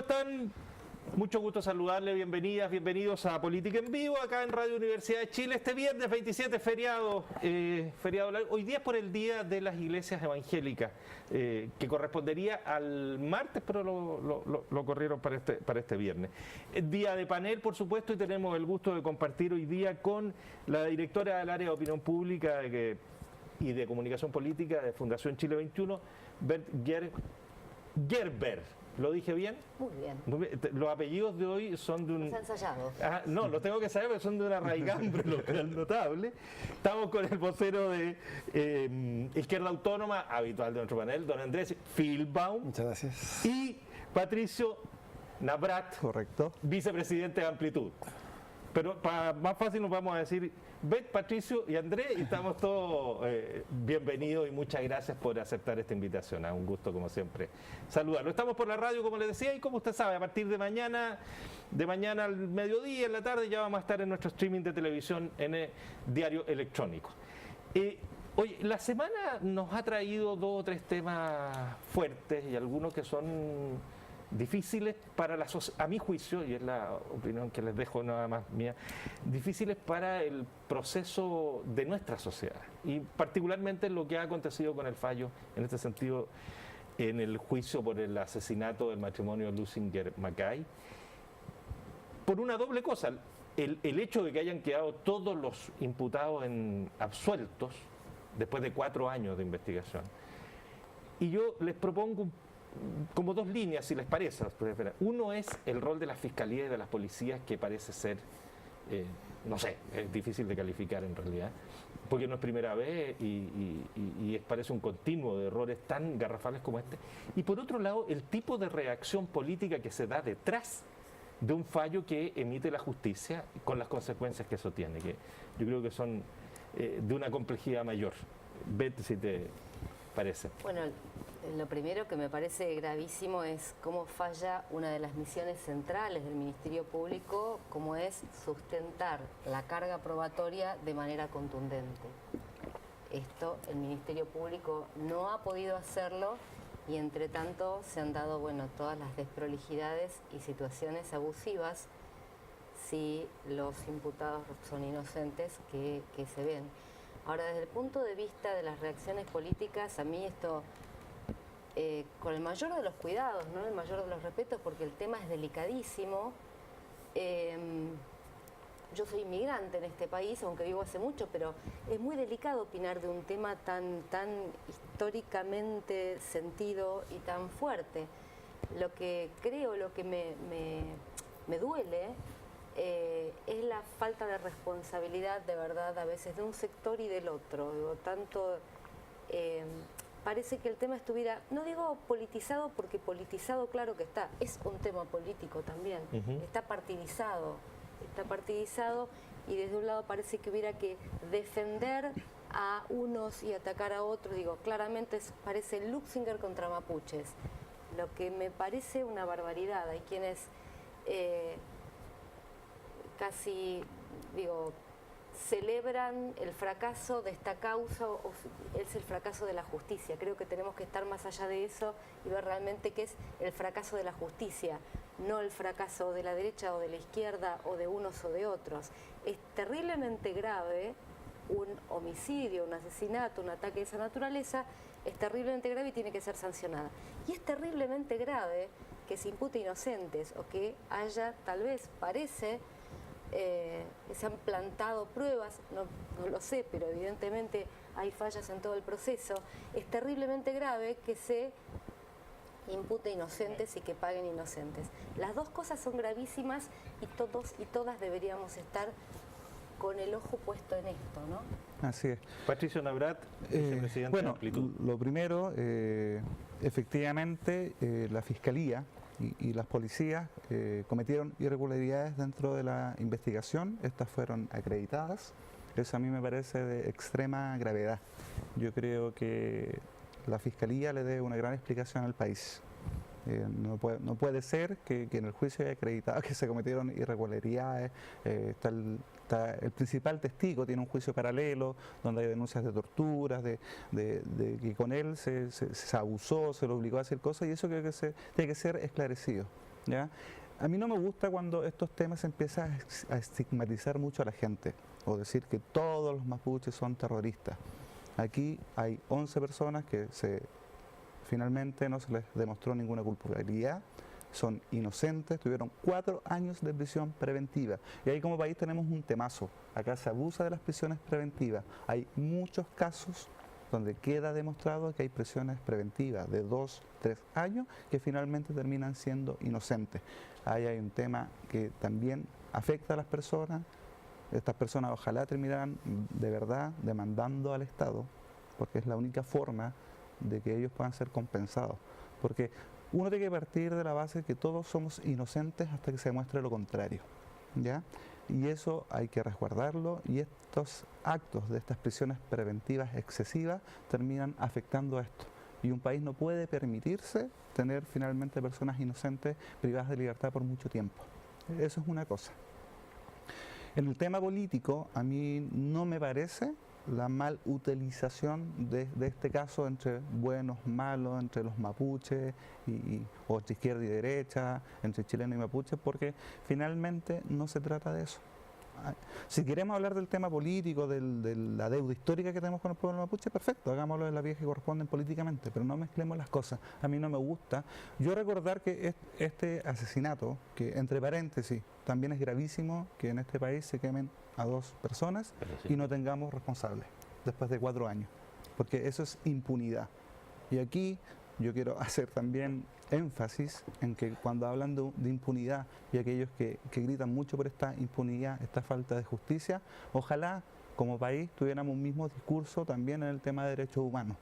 están? Mucho gusto saludarles, bienvenidas, bienvenidos a Política en Vivo, acá en Radio Universidad de Chile, este viernes 27, feriado largo. Hoy día es por el Día de las Iglesias Evangélicas, que correspondería al martes, pero lo corrieron para este viernes. Día de panel, por supuesto, y tenemos el gusto de compartir hoy día con la directora del área de opinión pública y de comunicación política de Fundación Chile 21, Bert Gerber. ¿Lo dije bien? Muy bien. Los apellidos de hoy son de un... ¿Está ensayado? Ah, no, los tengo que saber porque son de una raigambre local notable. Estamos con el vocero de Izquierda Autónoma, habitual de nuestro panel, don Andrés Filbaum. Muchas gracias. Y Patricio Navrat, correcto, vicepresidente de Amplitud. Pero para más fácil nos vamos a decir Bet, Patricio y Andrés, y estamos todos bienvenidos y muchas gracias por aceptar esta invitación. Es un gusto, como siempre, saludarlo. Estamos por la radio, como les decía, y como usted sabe, a partir de mañana al mediodía, en la tarde, ya vamos a estar en nuestro streaming de televisión en el diario electrónico. Oye, la semana nos ha traído 2 o 3 temas fuertes y algunos que son difíciles para la sociedad, a mi juicio, y es la opinión que les dejo nada más mía, difíciles para el proceso de nuestra sociedad y particularmente lo que ha acontecido con el fallo, en este sentido, en el juicio por el asesinato del matrimonio Lusinger-Mackay, por una doble cosa, el hecho de que hayan quedado todos los imputados absueltos después de 4 años de investigación. Y yo les propongo como 2 líneas, si les parece. Uno es el rol de la Fiscalía y de las policías, que parece ser, no sé, es difícil de calificar en realidad, porque no es primera vez y parece un continuo de errores tan garrafales como este. Y por otro lado, el tipo de reacción política que se da detrás de un fallo que emite la justicia, con las consecuencias que eso tiene, que yo creo que son de una complejidad mayor. Vete si te parece. Bueno, lo primero que me parece gravísimo es cómo falla una de las misiones centrales del Ministerio Público, como es sustentar la carga probatoria de manera contundente. Esto el Ministerio Público no ha podido hacerlo y entre tanto se han dado, todas las desprolijidades y situaciones abusivas si los imputados son inocentes que se ven. Ahora, desde el punto de vista de las reacciones políticas, a mí esto, con el mayor de los cuidados, ¿no? El mayor de los respetos, porque el tema es delicadísimo. Yo soy inmigrante en este país, aunque vivo hace mucho, pero es muy delicado opinar de un tema tan históricamente sentido y tan fuerte. Lo que creo, lo que me duele, es la falta de responsabilidad de verdad a veces de un sector y del otro. Parece que el tema estuviera, no digo politizado porque politizado claro que está, es un tema político también, está partidizado y desde un lado parece que hubiera que defender a unos y atacar a otros. Digo, claramente parece Lusinger contra mapuches, lo que me parece una barbaridad. Hay quienes casi, celebran el fracaso de esta causa, o es el fracaso de la justicia. Creo que tenemos que estar más allá de eso y ver realmente qué es el fracaso de la justicia, no el fracaso de la derecha o de la izquierda o de unos o de otros. Es terriblemente grave un homicidio, un asesinato, un ataque de esa naturaleza, es terriblemente grave y tiene que ser sancionada. Y es terriblemente grave que se impute inocentes o que haya, tal vez, parece, que se han plantado pruebas, no lo sé, pero evidentemente hay fallas en todo el proceso. Es terriblemente grave que se impute inocentes y que paguen inocentes. Las 2 cosas son gravísimas y todos y todas deberíamos estar con el ojo puesto en esto, ¿no? Así es. Patricio Navrat, vicepresidente de Amplitud. Lo primero, efectivamente, la Fiscalía y las policías cometieron irregularidades dentro de la investigación. Estas fueron acreditadas. Eso a mí me parece de extrema gravedad. Yo creo que la Fiscalía le dé una gran explicación al país. No puede ser que en el juicio haya acreditado que se cometieron irregularidades. Está el principal testigo, tiene un juicio paralelo donde hay denuncias de torturas, de que con él se abusó, se lo obligó a hacer cosas, y eso creo que tiene que ser esclarecido. ¿ya? A mí no me gusta cuando estos temas empiezan a estigmatizar mucho a la gente o decir que todos los mapuches son terroristas. Aquí hay 11 personas que finalmente no se les demostró ninguna culpabilidad, son inocentes, tuvieron 4 años de prisión preventiva. Y ahí como país tenemos un temazo. Acá se abusa de las prisiones preventivas. Hay muchos casos donde queda demostrado que hay prisiones preventivas de 2, 3 años que finalmente terminan siendo inocentes. Ahí hay un tema que también afecta a las personas. Estas personas ojalá terminaran de verdad demandando al Estado, porque es la única forma de que ellos puedan ser compensados. Porque uno tiene que partir de la base que todos somos inocentes hasta que se demuestre lo contrario, ¿ya? Y eso hay que resguardarlo, y estos actos de estas prisiones preventivas excesivas terminan afectando a esto. Y un país no puede permitirse tener finalmente personas inocentes privadas de libertad por mucho tiempo. Eso es una cosa. En el tema político, a mí no me parece la mal utilización de este caso entre buenos, malos, entre los mapuches o entre izquierda y derecha, entre chileno y mapuche, porque finalmente no se trata de eso. Si queremos hablar del tema político, de la deuda histórica que tenemos con el pueblo mapuche, perfecto, hagámoslo de la vía que corresponden políticamente, pero no mezclemos las cosas. A mí no me gusta. Yo recordar que este asesinato, que entre paréntesis, también es gravísimo que en este país se quemen a 2 personas y no tengamos responsables después de 4 años, porque eso es impunidad. Y aquí yo quiero hacer también énfasis en que cuando hablan de impunidad y aquellos que gritan mucho por esta impunidad, esta falta de justicia, ojalá como país tuviéramos un mismo discurso también en el tema de derechos humanos,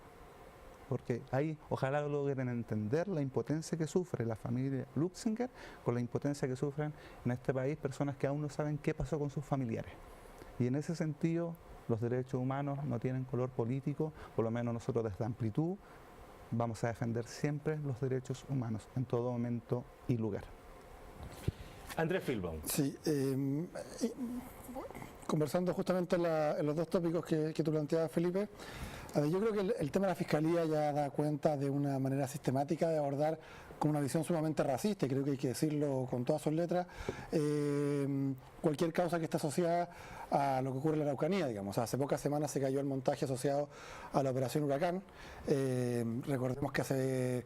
porque ahí ojalá logren entender la impotencia que sufre la familia Luxinger con la impotencia que sufren en este país personas que aún no saben qué pasó con sus familiares. Y en ese sentido los derechos humanos no tienen color político, por lo menos nosotros desde Amplitud vamos a defender siempre los derechos humanos en todo momento y lugar. Andrés Filbaum. Sí, conversando justamente en los 2 tópicos que tú planteabas, Felipe, a ver, yo creo que el tema de la Fiscalía ya da cuenta de una manera sistemática de abordar con una visión sumamente racista, y creo que hay que decirlo con todas sus letras, cualquier causa que esté asociada a lo que ocurre en la Araucanía, digamos. Hace pocas semanas se cayó el montaje asociado a la Operación Huracán. Recordemos que hace,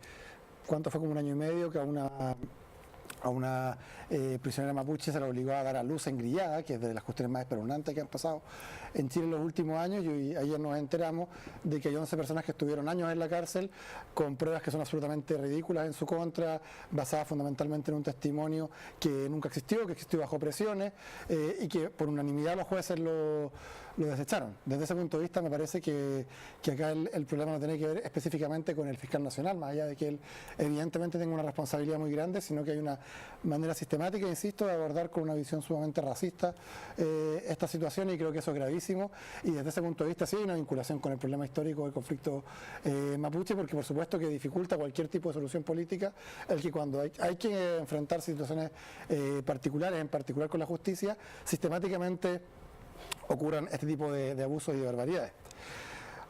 ¿cuánto fue? Como 1 año y medio, que a una prisionera mapuche se la obligó a dar a luz engrillada, que es de las cuestiones más espeluznantes que han pasado en Chile en los últimos años, y ayer nos enteramos de que hay 11 personas que estuvieron años en la cárcel con pruebas que son absolutamente ridículas en su contra, basadas fundamentalmente en un testimonio que nunca existió, que existió bajo presiones, y que por unanimidad los jueces lo desecharon. Desde ese punto de vista me parece que acá el problema no tiene que ver específicamente con el fiscal nacional, más allá de que él evidentemente tenga una responsabilidad muy grande, sino que hay una manera sistemática, insisto, de abordar con una visión sumamente racista esta situación, y creo que eso es gravísimo, y desde ese punto de vista sí hay una vinculación con el problema histórico del conflicto mapuche, porque por supuesto que dificulta cualquier tipo de solución política el que cuando hay que enfrentar situaciones particulares, en particular con la justicia, sistemáticamente ocurran este tipo de abusos y de barbaridades.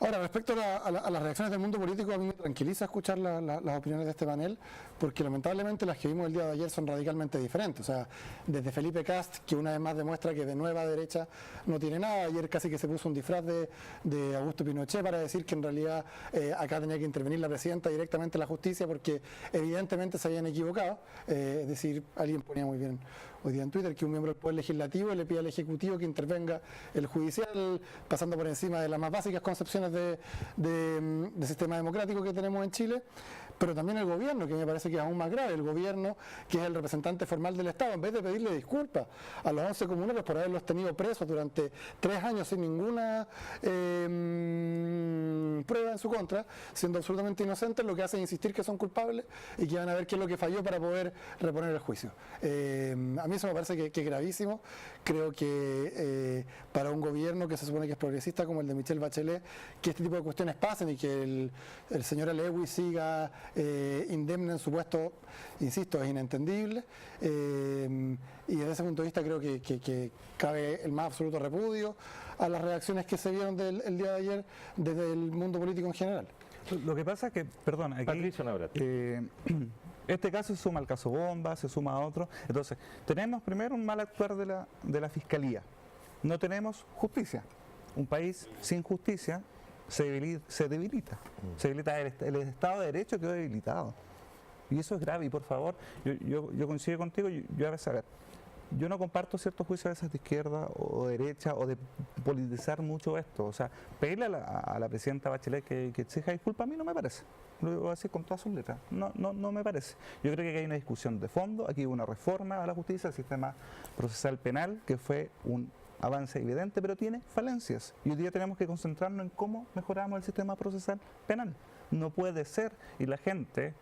Ahora, respecto a las reacciones del mundo político, a mí me tranquiliza escuchar las opiniones de este panel, porque lamentablemente las que vimos el día de ayer son radicalmente diferentes. O sea, desde Felipe Kast, que una vez más demuestra que de nueva derecha no tiene nada. Ayer casi que se puso un disfraz de Augusto Pinochet para decir que en realidad acá tenía que intervenir la presidenta directamente en la justicia, porque evidentemente se habían equivocado. Es decir, alguien ponía muy bien hoy día en Twitter que un miembro del Poder Legislativo le pide al Ejecutivo que intervenga el Judicial, pasando por encima de las más básicas concepciones de sistema democrático que tenemos en Chile, pero también el gobierno, que me parece que es aún más grave, el gobierno, que es el representante formal del Estado, en vez de pedirle disculpas a los 11 comuneros por haberlos tenido presos durante 3 años sin ninguna prueba en su contra, siendo absolutamente inocentes, lo que hace es insistir que son culpables y que van a ver qué es lo que falló para poder reponer el juicio. A mí eso me parece que es gravísimo. Creo que para un gobierno que se supone que es progresista como el de Michelle Bachelet, que este tipo de cuestiones pasen y que el señor Alewi siga indemne en su puesto, insisto, es inentendible, y desde ese punto de vista creo que cabe el más absoluto repudio a las reacciones que se vieron el día de ayer desde el mundo político en general. Lo que pasa es que, perdón, aquí Patricio Navarrete. Este caso se suma al caso Bomba, se suma a otro. Entonces, tenemos primero un mal actuar de la Fiscalía. No tenemos justicia. Un país sin justicia se debilita. Se debilita el Estado de Derecho quedó debilitado. Y eso es grave. Y por favor, yo coincido contigo, yo a veces, a ver, yo no comparto ciertos juicios a veces de izquierda o derecha o de politizar mucho esto. O sea, pedirle a la presidenta Bachelet que exija disculpas a mí no me parece. Lo voy a decir con todas sus letras. No me parece. Yo creo que aquí hay una discusión de fondo, aquí hubo una reforma a la justicia, al sistema procesal penal, que fue un avance evidente, pero tiene falencias. Y hoy día tenemos que concentrarnos en cómo mejoramos el sistema procesal penal. No puede ser, y la gente...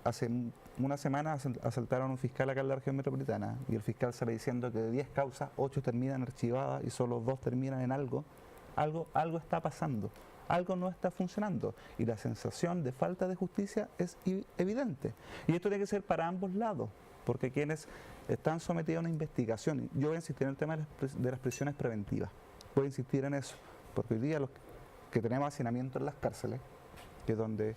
Hace una semana asaltaron a un fiscal acá en la región metropolitana y el fiscal sale diciendo que de 10 causas, 8 terminan archivadas y solo 2 terminan en algo. Algo está pasando, algo no está funcionando y la sensación de falta de justicia es evidente. Y esto tiene que ser para ambos lados, porque quienes están sometidos a una investigación, yo voy a insistir en el tema de las prisiones preventivas, voy a insistir en eso, porque hoy día los que tenemos hacinamiento en las cárceles, que es donde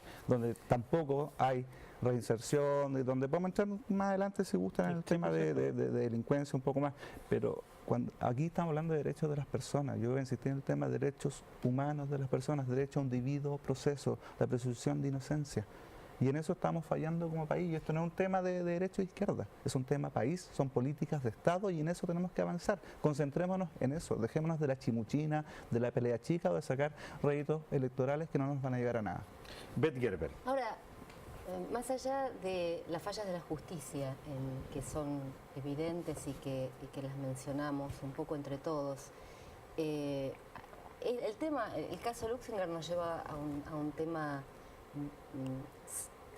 tampoco hay reinserción, y donde podemos entrar más adelante si gustan en el tema de delincuencia un poco más, pero aquí estamos hablando de derechos de las personas. Yo voy a insistir en el tema de derechos humanos de las personas, derecho a un debido proceso, la presunción de inocencia. Y en eso estamos fallando como país. Y esto no es un tema de derecha e izquierda, es un tema país, son políticas de Estado y en eso tenemos que avanzar. Concentrémonos en eso, dejémonos de la chimuchina, de la pelea chica o de sacar réditos electorales que no nos van a llevar a nada. Beth Gerber. Ahora, más allá de las fallas de la justicia, que son evidentes y que las mencionamos un poco entre todos, el caso Luxinger nos lleva a un tema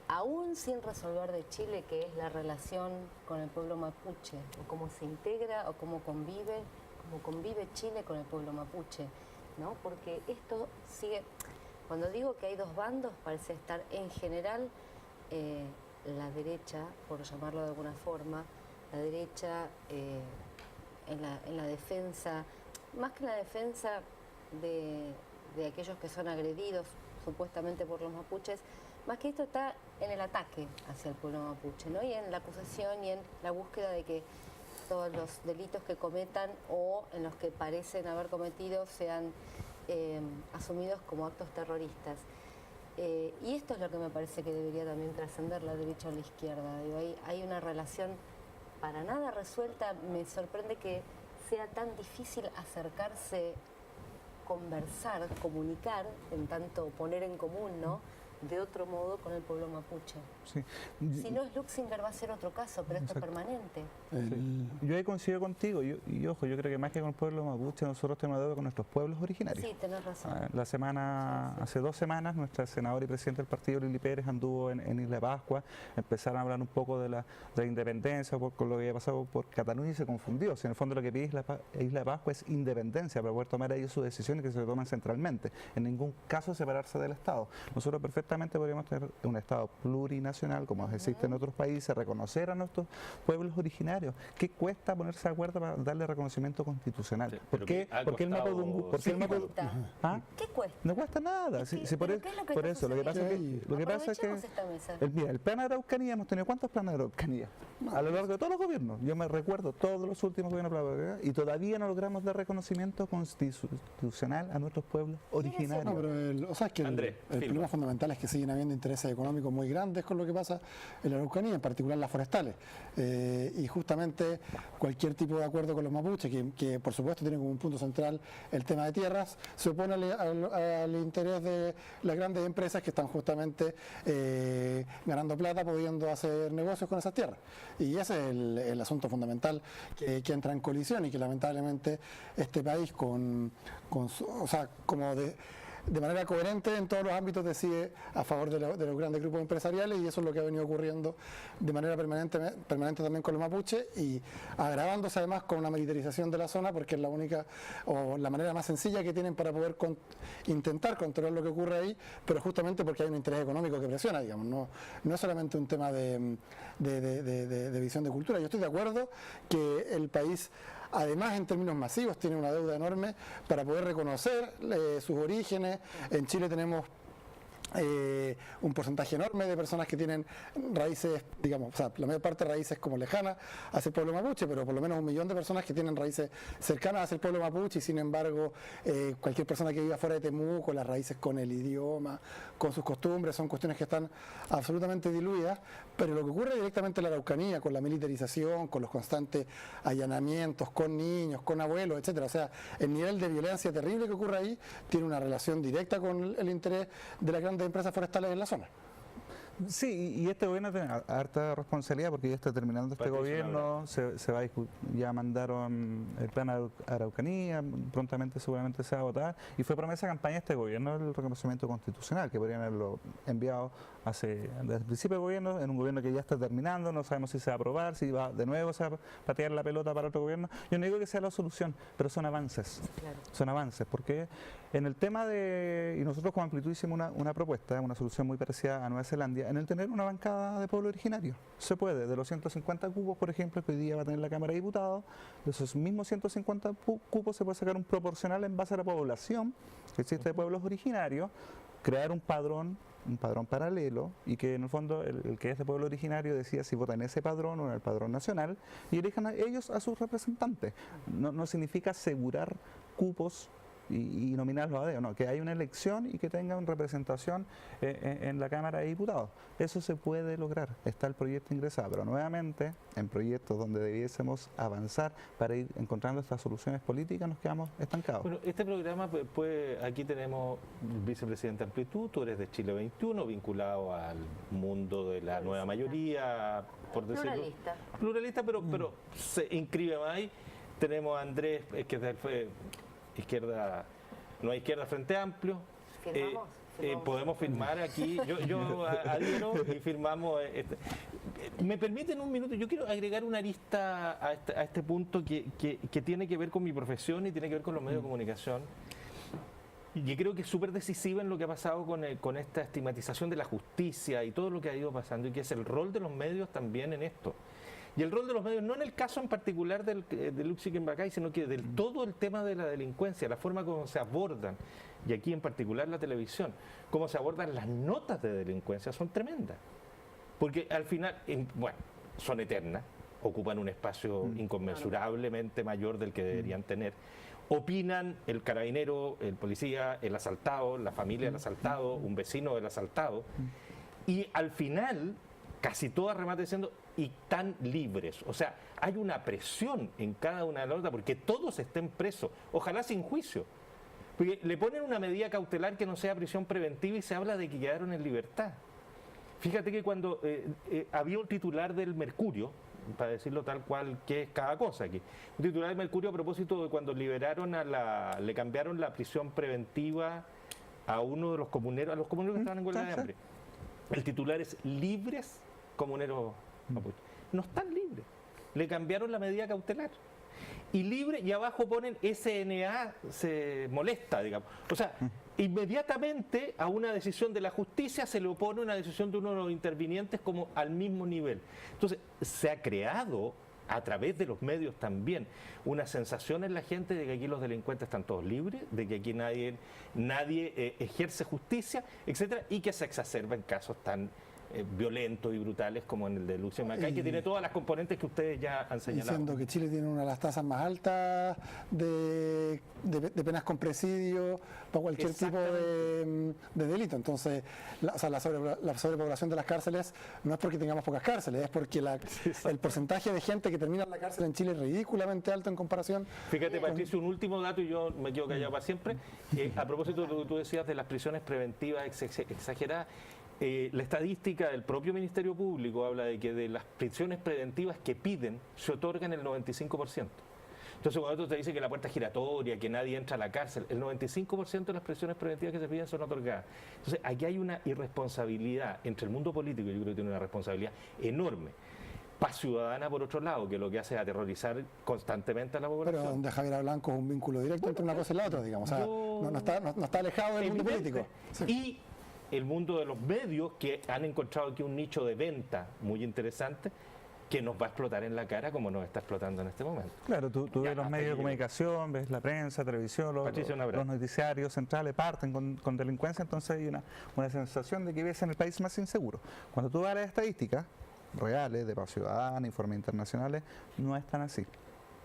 aún sin resolver de Chile, que es la relación con el pueblo mapuche, o cómo se integra o cómo convive Chile con el pueblo mapuche, ¿no? Porque esto sigue, cuando digo que hay dos bandos, parece estar en general la derecha, por llamarlo de alguna forma, la derecha en la defensa, más que en la defensa de aquellos que son agredidos supuestamente por los mapuches, más que esto está en el ataque hacia el pueblo mapuche, ¿no? Y en la acusación y en la búsqueda de que todos los delitos que cometan o en los que parecen haber cometido sean asumidos como actos terroristas. Y esto es lo que me parece que debería también trascender la derecha o la izquierda. Digo, hay una relación para nada resuelta. Me sorprende que sea tan difícil acercarse, conversar, comunicar, en tanto poner en común, ¿no?, de otro modo con el pueblo mapuche. Sí. Si no es Luxinger va a ser otro caso, pero esto es permanente. Sí. Yo ahí coincido contigo y ojo, yo creo que más que con el pueblo mapuche nosotros tenemos deuda con nuestros pueblos originarios. Sí, tenés razón. Hace 2 semanas nuestra senadora y presidenta del partido, Lili Pérez, anduvo en Isla de Pascua, empezaron a hablar un poco de la independencia con lo que había pasado por Cataluña y se confundió. Si en el fondo lo que pide Isla de Pascua es independencia para poder tomar ellos sus decisiones que se toman centralmente. En ningún caso separarse del Estado. Nosotros perfectamente podríamos tener un Estado plurinacional, como existe en otros países, reconocer a nuestros pueblos originarios. ¿Qué cuesta ponerse de acuerdo para darle reconocimiento constitucional? Sí, ¿Por qué el Mapudungun? ¿Ah? ¿Qué cuesta? No cuesta nada. Por eso, lo que pasa es que esta mesa. el plan de Araucanía, hemos tenido ¿cuántos planes de Araucanía? A lo largo de todos los gobiernos. Yo me recuerdo todos los últimos gobiernos de Araucanía y todavía no logramos dar reconocimiento constitucional a nuestros pueblos originarios. No, pero el problema fundamental es que siguen habiendo intereses económicos muy grandes con lo que pasa en la Araucanía, en particular las forestales. Y justamente cualquier tipo de acuerdo con los mapuches, que por supuesto tiene como un punto central el tema de tierras, se opone al interés de las grandes empresas que están justamente ganando plata, pudiendo hacer negocios con esas tierras. Y ese es el asunto fundamental que entra en colisión y que lamentablemente este país de manera coherente en todos los ámbitos decide a favor de los grandes grupos empresariales, y eso es lo que ha venido ocurriendo de manera permanente también con los mapuches, y agravándose además con una militarización de la zona, porque es la única o la manera más sencilla que tienen para poder intentar controlar lo que ocurre ahí, pero justamente porque hay un interés económico que presiona, digamos, no es solamente un tema de visión de cultura. Yo estoy de acuerdo que el país, además en términos masivos, tiene una deuda enorme para poder reconocer sus orígenes. En Chile tenemos un porcentaje enorme de personas que tienen raíces, digamos, o sea, la mayor parte de raíces como lejanas hacia el pueblo mapuche, pero por lo menos 1 millón de personas que tienen raíces cercanas hacia el pueblo mapuche y sin embargo cualquier persona que viva fuera de Temuco, las raíces con el idioma, con sus costumbres, son cuestiones que están absolutamente diluidas, pero lo que ocurre directamente en la Araucanía, con la militarización, con los constantes allanamientos, con niños, con abuelos, etcétera, o sea, el nivel de violencia terrible que ocurre ahí tiene una relación directa con el interés de las grandes empresas forestales en la zona. Sí, y este gobierno tiene harta responsabilidad porque ya está terminando este gobierno, se va a ya mandaron el plan Araucanía, prontamente seguramente se va a votar, y fue promesa de campaña este gobierno el reconocimiento constitucional, que podrían haberlo enviado desde el principio del gobierno, en un gobierno que ya está terminando, no sabemos si se va a aprobar, si va de nuevo a patear la pelota para otro gobierno. Yo no digo que sea la solución, pero son avances, son avances, porque en el tema de, y nosotros como Amplitud hicimos una propuesta, una solución muy parecida a Nueva Zelanda, en el tener una bancada de pueblo originario. Se puede, de los 150 cupos, por ejemplo, que hoy día va a tener la Cámara de Diputados, de esos mismos 150 cupos se puede sacar un proporcional en base a la población que existe de pueblos originarios, crear un padrón paralelo, y que en el fondo el que es de pueblo originario decida si vota en ese padrón o en el padrón nacional, y elijan a ellos a sus representantes. No significa asegurar cupos y nominarlos a dedo, no, que haya una elección y que tengan representación en la Cámara de Diputados. Eso se puede lograr, está el proyecto ingresado, pero nuevamente en proyectos donde debiésemos avanzar para ir encontrando estas soluciones políticas nos quedamos estancados. Bueno, este programa, pues aquí tenemos el vicepresidente Amplitud, tú eres de Chile 21, vinculado al mundo de la nueva mayoría, por decirlo. Pluralista, pero se inscribe más ahí. Tenemos a Andrés, que es de izquierda, no hay izquierda, Frente Amplio. Firmamos. Podemos firmar aquí, yo adhiero y firmamos. Me permiten un minuto, yo quiero agregar una arista a este punto que tiene que ver con mi profesión y tiene que ver con los medios de comunicación. Y creo que es súper decisiva en lo que ha pasado con esta estigmatización de la justicia y todo lo que ha ido pasando, y que es el rol de los medios también en esto. Y el rol de los medios, no en el caso en particular del Luxic en Bacay, sino que del todo el tema de la delincuencia, la forma como se abordan, y aquí en particular la televisión, cómo se abordan las notas de delincuencia, son tremendas. Porque al final, bueno, son eternas, ocupan un espacio inconmensurablemente mayor del que deberían tener. Opinan el carabinero, el policía, el asaltado, la familia del asaltado, un vecino del asaltado, y al final casi todas rematan diciendo y tan libres. O sea, hay una presión en cada una de las notas porque todos estén presos, ojalá sin juicio. Porque le ponen una medida cautelar que no sea prisión preventiva y se habla de que quedaron en libertad. Fíjate que cuando había un titular del Mercurio, para decirlo tal cual que es cada cosa aquí, un titular del Mercurio a propósito de cuando liberaron le cambiaron la prisión preventiva a uno de los comuneros, a los comuneros que estaban en huelga de hambre. El titular es libres comuneros mapuche. No están libres. Le cambiaron la medida cautelar. Y libre, y abajo ponen SNA, se molesta, digamos. O sea, inmediatamente a una decisión de la justicia se le opone una decisión de uno de los intervinientes como al mismo nivel. Entonces, se ha creado a través de los medios también una sensación en la gente de que aquí los delincuentes están todos libres, de que aquí nadie ejerce justicia, etcétera, y que se exacerba en casos tan violentos y brutales como en el de Luxic Macay, que tiene todas las componentes que ustedes ya han señalado. Diciendo que Chile tiene una de las tasas más altas de penas con presidio para cualquier tipo de delito. Entonces, la sobrepoblación de las cárceles no es porque tengamos pocas cárceles, es porque el porcentaje de gente que termina en la cárcel en Chile es ridículamente alto en comparación. Fíjate, Patricio, un último dato y yo me quedo callado para siempre. A propósito de lo que tú decías de las prisiones preventivas exageradas, la estadística del propio Ministerio Público habla de que de las prisiones preventivas que piden se otorgan el 95%. Entonces, cuando otros te dicen que la puerta es giratoria, que nadie entra a la cárcel, el 95% de las prisiones preventivas que se piden son otorgadas. Entonces, aquí hay una irresponsabilidad entre el mundo político, yo creo que tiene una responsabilidad enorme. Paz ciudadana, por otro lado, que lo que hace es aterrorizar constantemente a la población. Pero donde Javier Blanco es un vínculo directo entre una cosa y la otra, digamos. O sea, no está alejado del mundo político. Sí. Y el mundo de los medios, que han encontrado aquí un nicho de venta muy interesante, que nos va a explotar en la cara como nos está explotando en este momento. Claro, tú Ya, ves los hasta medios de ahí comunicación, ves la prensa, televisión, Patricio, un abrazo. los noticiarios centrales parten con delincuencia, entonces hay una sensación de que vives en el país más inseguro. Cuando tú vas a las estadísticas reales de Paz Ciudadana, informes internacionales, no es tan así.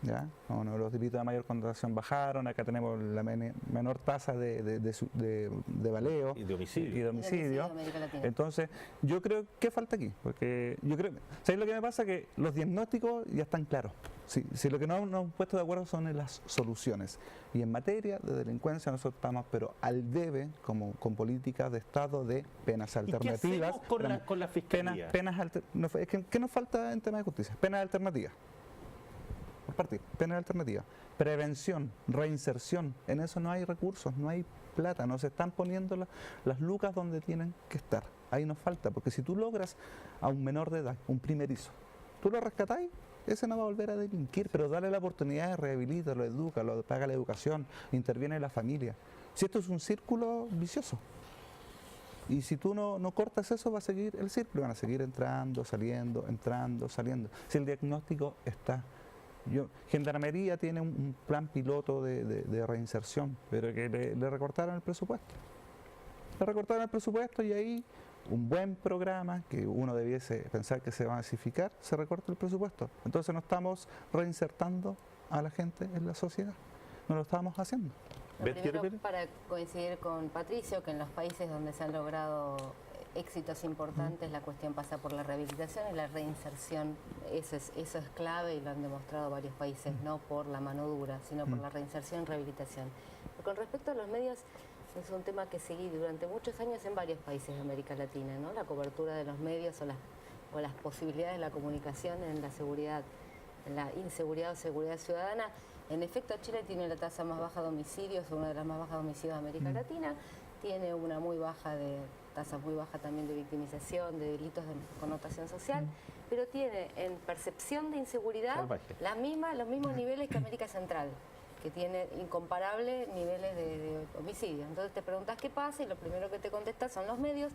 ¿Ya? Bueno, los delitos de mayor connotación bajaron, acá tenemos la menor tasa de baleo Y de homicidio. y de homicidio. en América Latina. Entonces, yo creo que falta aquí, porque yo creo, ¿sabes lo que me pasa? Que los diagnósticos ya están claros. Si lo que no nos hemos puesto de acuerdo son en las soluciones. Y en materia de delincuencia nosotros estamos, pero al debe, como con políticas de Estado de penas alternativas. hacemos con la fiscalía? ¿Qué nos falta en tema de justicia? Penas alternativas. Por partir, penas alternativas. Prevención, reinserción, en eso no hay recursos, no hay plata, no se están poniendo las lucas donde tienen que estar. Ahí nos falta, porque si tú logras a un menor de edad, un primerizo, tú lo rescatáis, ese no va a volver a delinquir, pero dale la oportunidad de rehabilitarlo, edúcalo, paga la educación, interviene la familia. Si esto es un círculo vicioso. Y si tú no cortas eso, va a seguir el círculo, van a seguir entrando, saliendo. Si el diagnóstico está. Gendarmería tiene un plan piloto de reinserción, pero que le recortaron el presupuesto. Le recortaron el presupuesto y ahí un buen programa que uno debiese pensar que se va a masificar, se recorta el presupuesto. Entonces no estamos reinsertando a la gente en la sociedad, no lo estamos haciendo. Primero, para coincidir con Patricio, que en los países donde se han logrado éxitos importantes, la cuestión pasa por la rehabilitación y la reinserción. Eso es clave y lo han demostrado varios países, no por la mano dura, sino por la reinserción y rehabilitación. Pero con respecto a los medios, es un tema que seguí durante muchos años en varios países de América Latina, ¿no? La cobertura de los medios o las posibilidades de la comunicación en la seguridad, en la inseguridad o seguridad ciudadana. En efecto, Chile tiene la tasa más baja de homicidios, una de las más bajas de homicidios de América Latina, tiene una tasa muy baja también de victimización, de delitos de connotación social, pero tiene en percepción de inseguridad los mismos niveles que América Central, que tiene incomparables niveles de homicidios. Entonces te preguntas qué pasa y lo primero que te contesta son los medios.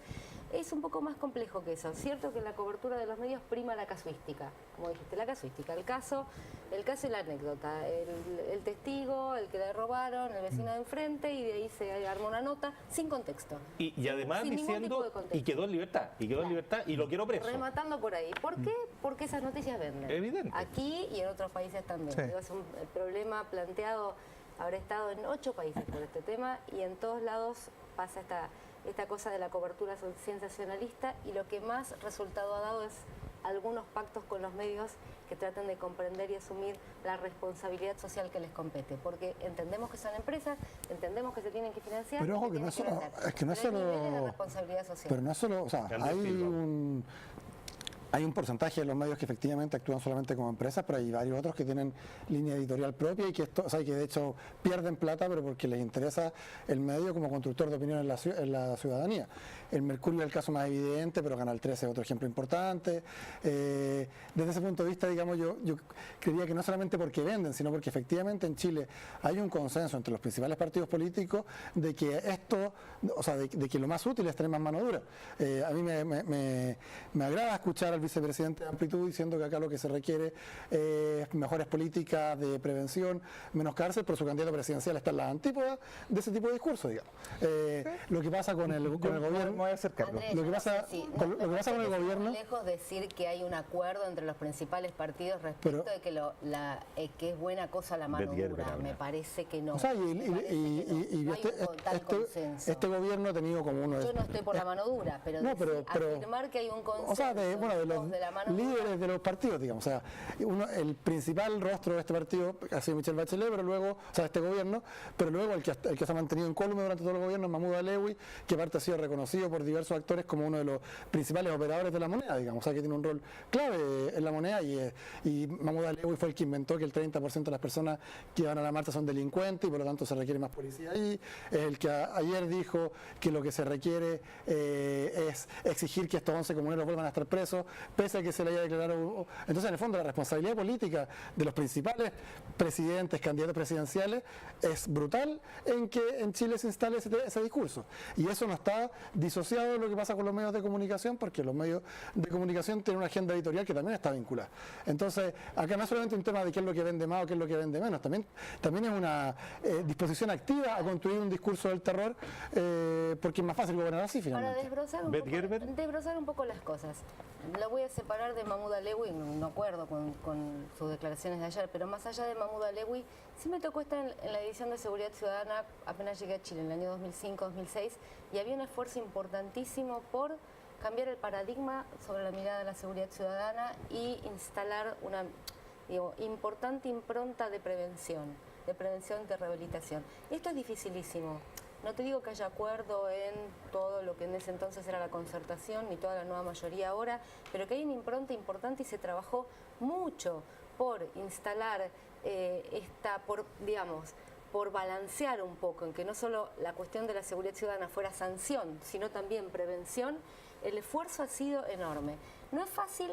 Es un poco más complejo que eso. Cierto que la cobertura de los medios prima la casuística, como dijiste, la casuística, el caso y la anécdota, el testigo, el que le robaron, el vecino de enfrente, y de ahí se arma una nota sin contexto. Y además sin ningún tipo diciendo, de contexto. y quedó en libertad, y lo quiero preso. Rematando por ahí. ¿Por qué? Porque esas noticias venden. Evidente. Aquí y en otros países también. Sí. Digo, es un problema planteado, habrá estado en 8 países por este tema, y en todos lados pasa esta cosa de la cobertura sensacionalista, y lo que más resultado ha dado es algunos pactos con los medios que tratan de comprender y asumir la responsabilidad social que les compete, porque entendemos que son empresas, entendemos que se tienen que financiar. Pero ojo, que no es solo, es que no es pero hay niveles de solo, responsabilidad social. pero no es solo, o sea, Grande hay un porcentaje de los medios que efectivamente actúan solamente como empresas, pero hay varios otros que tienen línea editorial propia y que que de hecho pierden plata, pero porque les interesa el medio como constructor de opinión en la ciudadanía. El Mercurio es el caso más evidente, pero Canal 13 es otro ejemplo importante. Desde ese punto de vista, digamos, yo creía que no solamente porque venden, sino porque efectivamente en Chile hay un consenso entre los principales partidos políticos de que esto, o sea, de que lo más útil es tener más mano dura. A mí me agrada escuchar al vicepresidente de Amplitud diciendo que acá lo que se requiere es mejores políticas de prevención, menos cárcel, pero su candidato presidencial está en la antípoda de ese tipo de discurso, digamos. Lo que pasa con el gobierno... Me voy a acercarlo. Andrés, Lo que pasa con el gobierno... Lejos decir que hay un acuerdo entre los principales partidos respecto de que que es buena cosa la mano dura. Me parece que no. O sea, este gobierno ha tenido como uno de... Yo no estoy por la mano dura, pero, afirmar que hay un consenso, o sea, de los de la mano líderes dura, de los partidos, digamos. O sea, el principal rostro de este partido ha sido Michelle Bachelet, pero luego, o sea, este gobierno, pero luego el que se ha mantenido incólume durante todo el gobierno es Mahmoud Alewi, que aparte ha sido reconocido por diversos actores como uno de los principales operadores de la moneda, digamos. O sea, que tiene un rol clave en la moneda, y Mahmoud Alewi fue el que inventó que el 30% de las personas que van a la marcha son delincuentes y por lo tanto se requiere más policía ahí. Es el que ayer dijo que lo que se requiere es exigir que estos 11 comuneros vuelvan a estar presos, pese a que se le haya declarado... Entonces, en el fondo, la responsabilidad política de los principales presidentes, candidatos presidenciales, es brutal en que en Chile se instale ese discurso. Y eso no está disociado disociado de lo que pasa con los medios de comunicación, porque los medios de comunicación tienen una agenda editorial que también está vinculada. Entonces, acá no es solamente un tema de qué es lo que vende más o qué es lo que vende menos, también es una disposición activa a construir un discurso del terror, porque es más fácil gobernar así finalmente. Para desbrozar un poco las cosas. Lo voy a separar de Mahmoud Alewi, no acuerdo con sus declaraciones de ayer, pero más allá de Mahmoud Alewi, sí me tocó estar en la edición de Seguridad Ciudadana apenas llegué a Chile, en el año 2005-2006, y había un esfuerzo importantísimo por cambiar el paradigma sobre la mirada de la seguridad ciudadana y instalar una importante impronta de prevención, de rehabilitación. Esto es dificilísimo. No te digo que haya acuerdo en todo lo que en ese entonces era la concertación, ni toda la nueva mayoría ahora, pero que hay una impronta importante y se trabajó mucho por instalar por balancear un poco, en que no solo la cuestión de la seguridad ciudadana fuera sanción, sino también prevención. El esfuerzo ha sido enorme. No es fácil,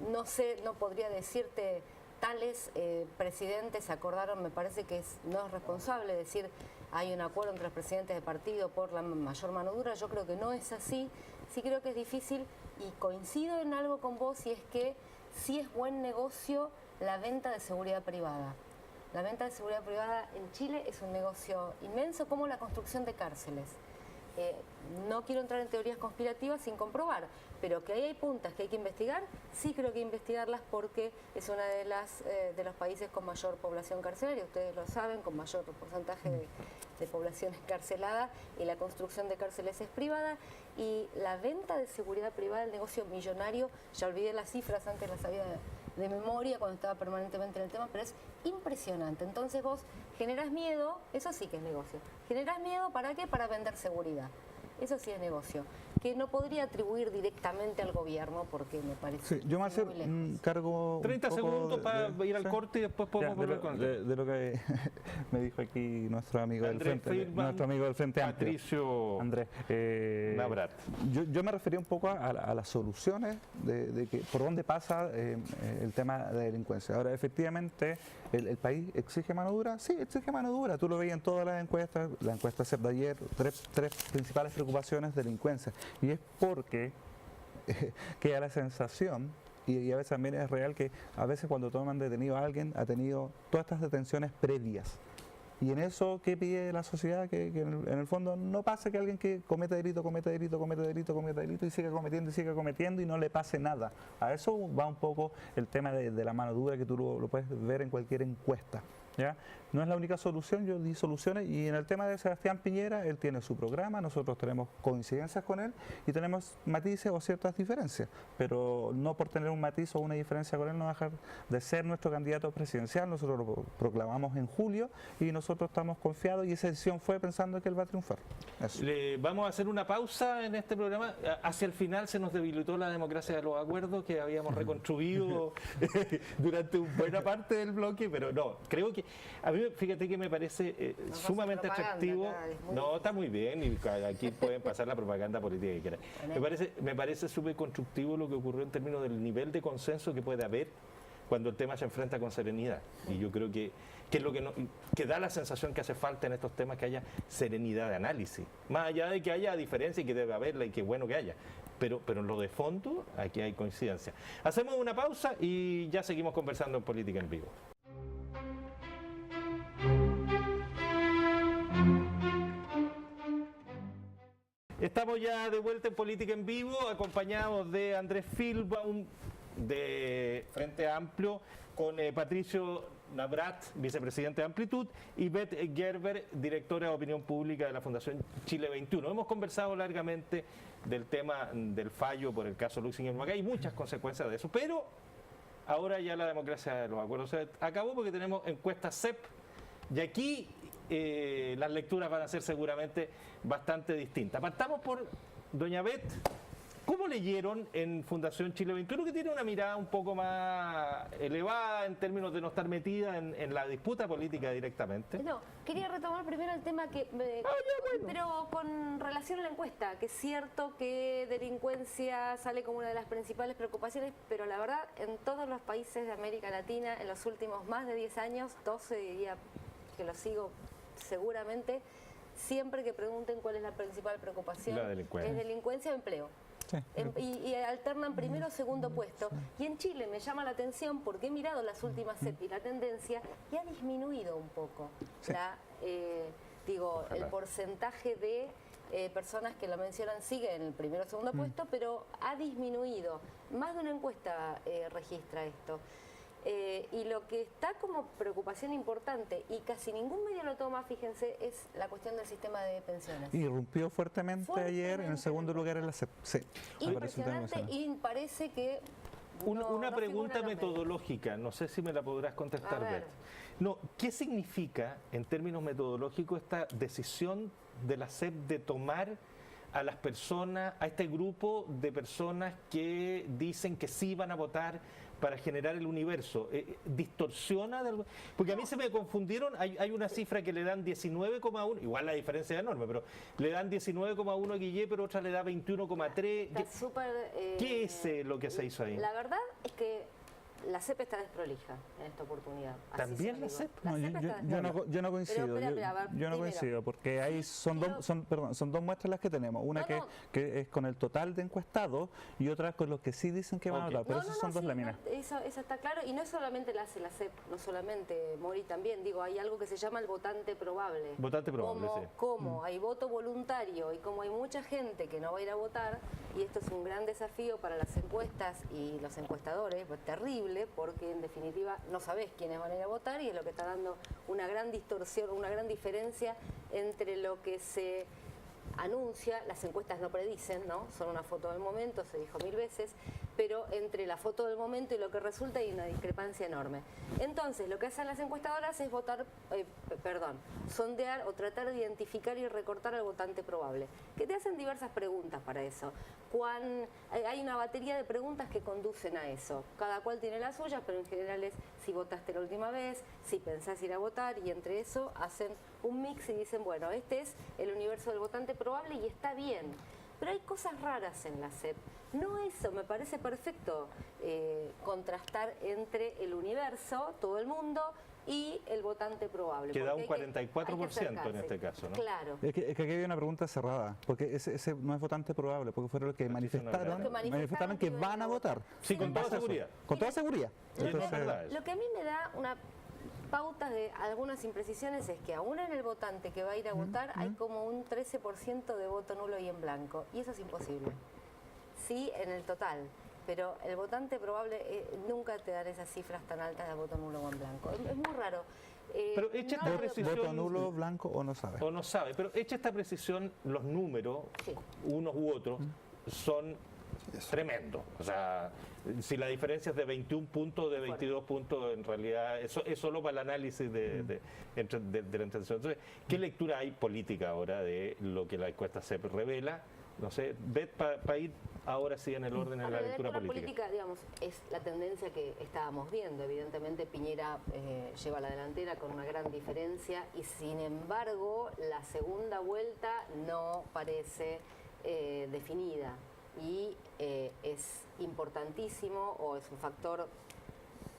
no sé, no podría decirte tales presidentes acordaron, me parece que no es responsable decir hay un acuerdo entre los presidentes de partido por la mayor mano dura. Yo creo que no es así. Sí creo que es difícil y coincido en algo con vos, y es que sí es buen negocio la venta de seguridad privada. La venta de seguridad privada en Chile es un negocio inmenso, como la construcción de cárceles. No quiero entrar en teorías conspirativas sin comprobar, pero que ahí hay puntas que hay que investigar, sí creo que hay que investigarlas, porque es una de los países con mayor población carcelaria, ustedes lo saben, con mayor porcentaje de población encarcelada, y la construcción de cárceles es privada, y la venta de seguridad privada, el negocio millonario, ya olvidé las cifras, antes las sabía de memoria cuando estaba permanentemente en el tema, pero es impresionante. Entonces vos generás miedo, eso sí que es negocio. Generás miedo, ¿para qué? Para vender seguridad. Eso sí es negocio, que no podría atribuir directamente al gobierno, porque me parece... Sí, yo me voy a hacer un cargo... 30 segundos para ir al corte y después podemos volver con el de lo que me dijo aquí nuestro amigo del Frente, Amplio. Patricio Andrés. Nabrat. Yo me refería un poco a las soluciones de que por dónde pasa el tema de delincuencia. Ahora, efectivamente, ¿el país exige mano dura? Sí, exige mano dura. Tú lo veías en todas las encuestas, la encuesta CEP de ayer, tres principales preocupaciones: delincuencia. Y es porque queda la sensación, y a veces también es real, que a veces cuando toman detenido a alguien ha tenido todas estas detenciones previas. Y en eso, ¿qué pide la sociedad? Que en el fondo no pase que alguien que cometa delito y siga cometiendo y no le pase nada. A eso va un poco el tema de la mano dura, que tú lo puedes ver en cualquier encuesta, ¿ya? No es la única solución, yo di soluciones, y en el tema de Sebastián Piñera, él tiene su programa, nosotros tenemos coincidencias con él y tenemos matices o ciertas diferencias, pero no por tener un matiz o una diferencia con él no dejar de ser nuestro candidato presidencial. Nosotros lo proclamamos en julio y nosotros estamos confiados, y esa decisión fue pensando que él va a triunfar. Vamos a hacer una pausa en este programa. Hacia el final se nos debilitó la democracia de los acuerdos que habíamos reconstruido durante buena parte del bloque, pero no, creo que a mí, fíjate que me parece sumamente atractivo. No, está muy bien, y aquí pueden pasar la propaganda política que quieran. Me parece súper constructivo lo que ocurrió en términos del nivel de consenso que puede haber cuando el tema se enfrenta con serenidad. Y yo creo que es lo que da la sensación que hace falta en estos temas, que haya serenidad de análisis. Más allá de que haya diferencia, y que debe haberla, y que bueno que haya. Pero en lo de fondo, aquí hay coincidencia. Hacemos una pausa y ya seguimos conversando en Política en Vivo. Estamos ya de vuelta en Política en Vivo, acompañados de Andrés Filbaum, de Frente Amplio, con Patricio Nabrat, vicepresidente de Amplitud, y Beth Gerber, directora de Opinión Pública de la Fundación Chile 21. Hemos conversado largamente del tema del fallo por el caso Luisinger Macay y muchas consecuencias de eso, pero ahora ya la democracia de los acuerdos se acabó, porque tenemos encuestas CEP, y aquí las lecturas van a ser seguramente bastante distintas. Partamos por doña Beth. ¿Cómo leyeron en Fundación Chile 21, que tiene una mirada un poco más elevada en términos de no estar metida en la disputa política directamente? No, quería retomar primero el tema pero con relación a la encuesta, que es cierto que delincuencia sale como una de las principales preocupaciones, pero la verdad, en todos los países de América Latina, en los últimos más de 10 años, 12 diría que lo sigo seguramente, siempre que pregunten cuál es la principal preocupación, La delincuencia. es delincuencia o empleo. Sí. Y alternan primero o segundo puesto. Y en Chile me llama la atención porque he mirado las últimas CEP y la tendencia y ha disminuido un poco Sí. el porcentaje de personas que lo mencionan sigue en el primero o segundo puesto, pero ha disminuido. Más de una encuesta registra esto. Y lo que está como preocupación importante, y casi ningún medio lo toma, fíjense, es la cuestión del sistema de pensiones. Irrumpió fuertemente ayer, en el segundo lugar en la CEP. Sí, me parece un tema Impresionante, emocionante. y parece que Una no pregunta figura en los medios. metodológica, no sé si me la podrás contestar, A ver. Beth. No, ¿qué significa en términos metodológicos esta decisión de la CEP de tomar a las personas, a este grupo de personas que dicen que sí van a votar para generar el universo? ¿Distorsiona? Porque a mí se me confundieron, hay una cifra que le dan 19,1, igual la diferencia es enorme, pero le dan 19,1 a Guillé, pero otra le da 21,3. Está súper, ¿Qué es lo que se hizo ahí? La verdad es que la CEP está desprolija en esta oportunidad. Así ¿También se lo la digo. CEP? La No, CEP está yo desprolija. no coincido, Pero, espera, a ver, yo no primero, coincido, porque ahí son dos muestras las que tenemos, una No, no. que es con el total de encuestados y otra con los que sí dicen que van a Ok. votar, pero No, esas no, son no, dos sí, láminas. no, eso está claro, y no es solamente la hace la CEP, no solamente Mori también, digo, hay algo que se llama el votante probable. Votante probable, sí. Como hay voto voluntario y como hay mucha gente que no va a ir a votar, y esto es un gran desafío para las encuestas y los encuestadores, pues terrible, porque en definitiva no sabés quiénes van a ir a votar y es lo que está dando una gran distorsión, una gran diferencia entre lo que se anuncia, las encuestas no predicen, ¿no? Son una foto del momento, se dijo 1000 veces, pero entre la foto del momento y lo que resulta hay una discrepancia enorme. Entonces, lo que hacen las encuestadoras es sondear o tratar de identificar y recortar al votante probable, que te hacen diversas preguntas para eso. Hay una batería de preguntas que conducen a eso. Cada cual tiene las suyas, pero en general es si votaste la última vez, si pensás ir a votar, y entre eso hacen un mix y dicen, bueno, este es el universo del votante probable y está bien. Pero hay cosas raras en la CEP. No eso, me parece perfecto contrastar entre el universo, todo el mundo, y el votante probable. Que da un porque hay 44% en acercarse. este caso, ¿no? Claro. Es que aquí había una pregunta cerrada, porque ese no es votante probable, porque fueron los que manifestaron, Los que manifestaron que que van a votar. Sí, con En toda base a eso. seguridad. Con toda seguridad. Sí, Entonces, es verdad. Lo que a mí me da una pauta de algunas imprecisiones es que aún en el votante que va a ir a votar hay como un 13% de voto nulo y en blanco, y eso es imposible. Sí, en el total, pero el votante probable nunca te dan esas cifras tan altas de voto nulo o en blanco. Es muy raro. Pero hecha esta lo- precisión- voto nulo, blanco o no sabe. O no sabe, pero hecha esta precisión, los números, Sí. unos u otros, son tremendos. O sea, si la diferencia es de 21 puntos, de 22 puntos, en realidad, eso es solo para el análisis de la intención. Entonces, ¿qué lectura hay política ahora de lo que la encuesta CEP revela? No sé, Beth, para ir ahora sí en el orden de la lectura política. Digamos, es la tendencia que estábamos viendo. Evidentemente Piñera lleva la delantera con una gran diferencia y sin embargo la segunda vuelta no parece definida y es importantísimo o es un factor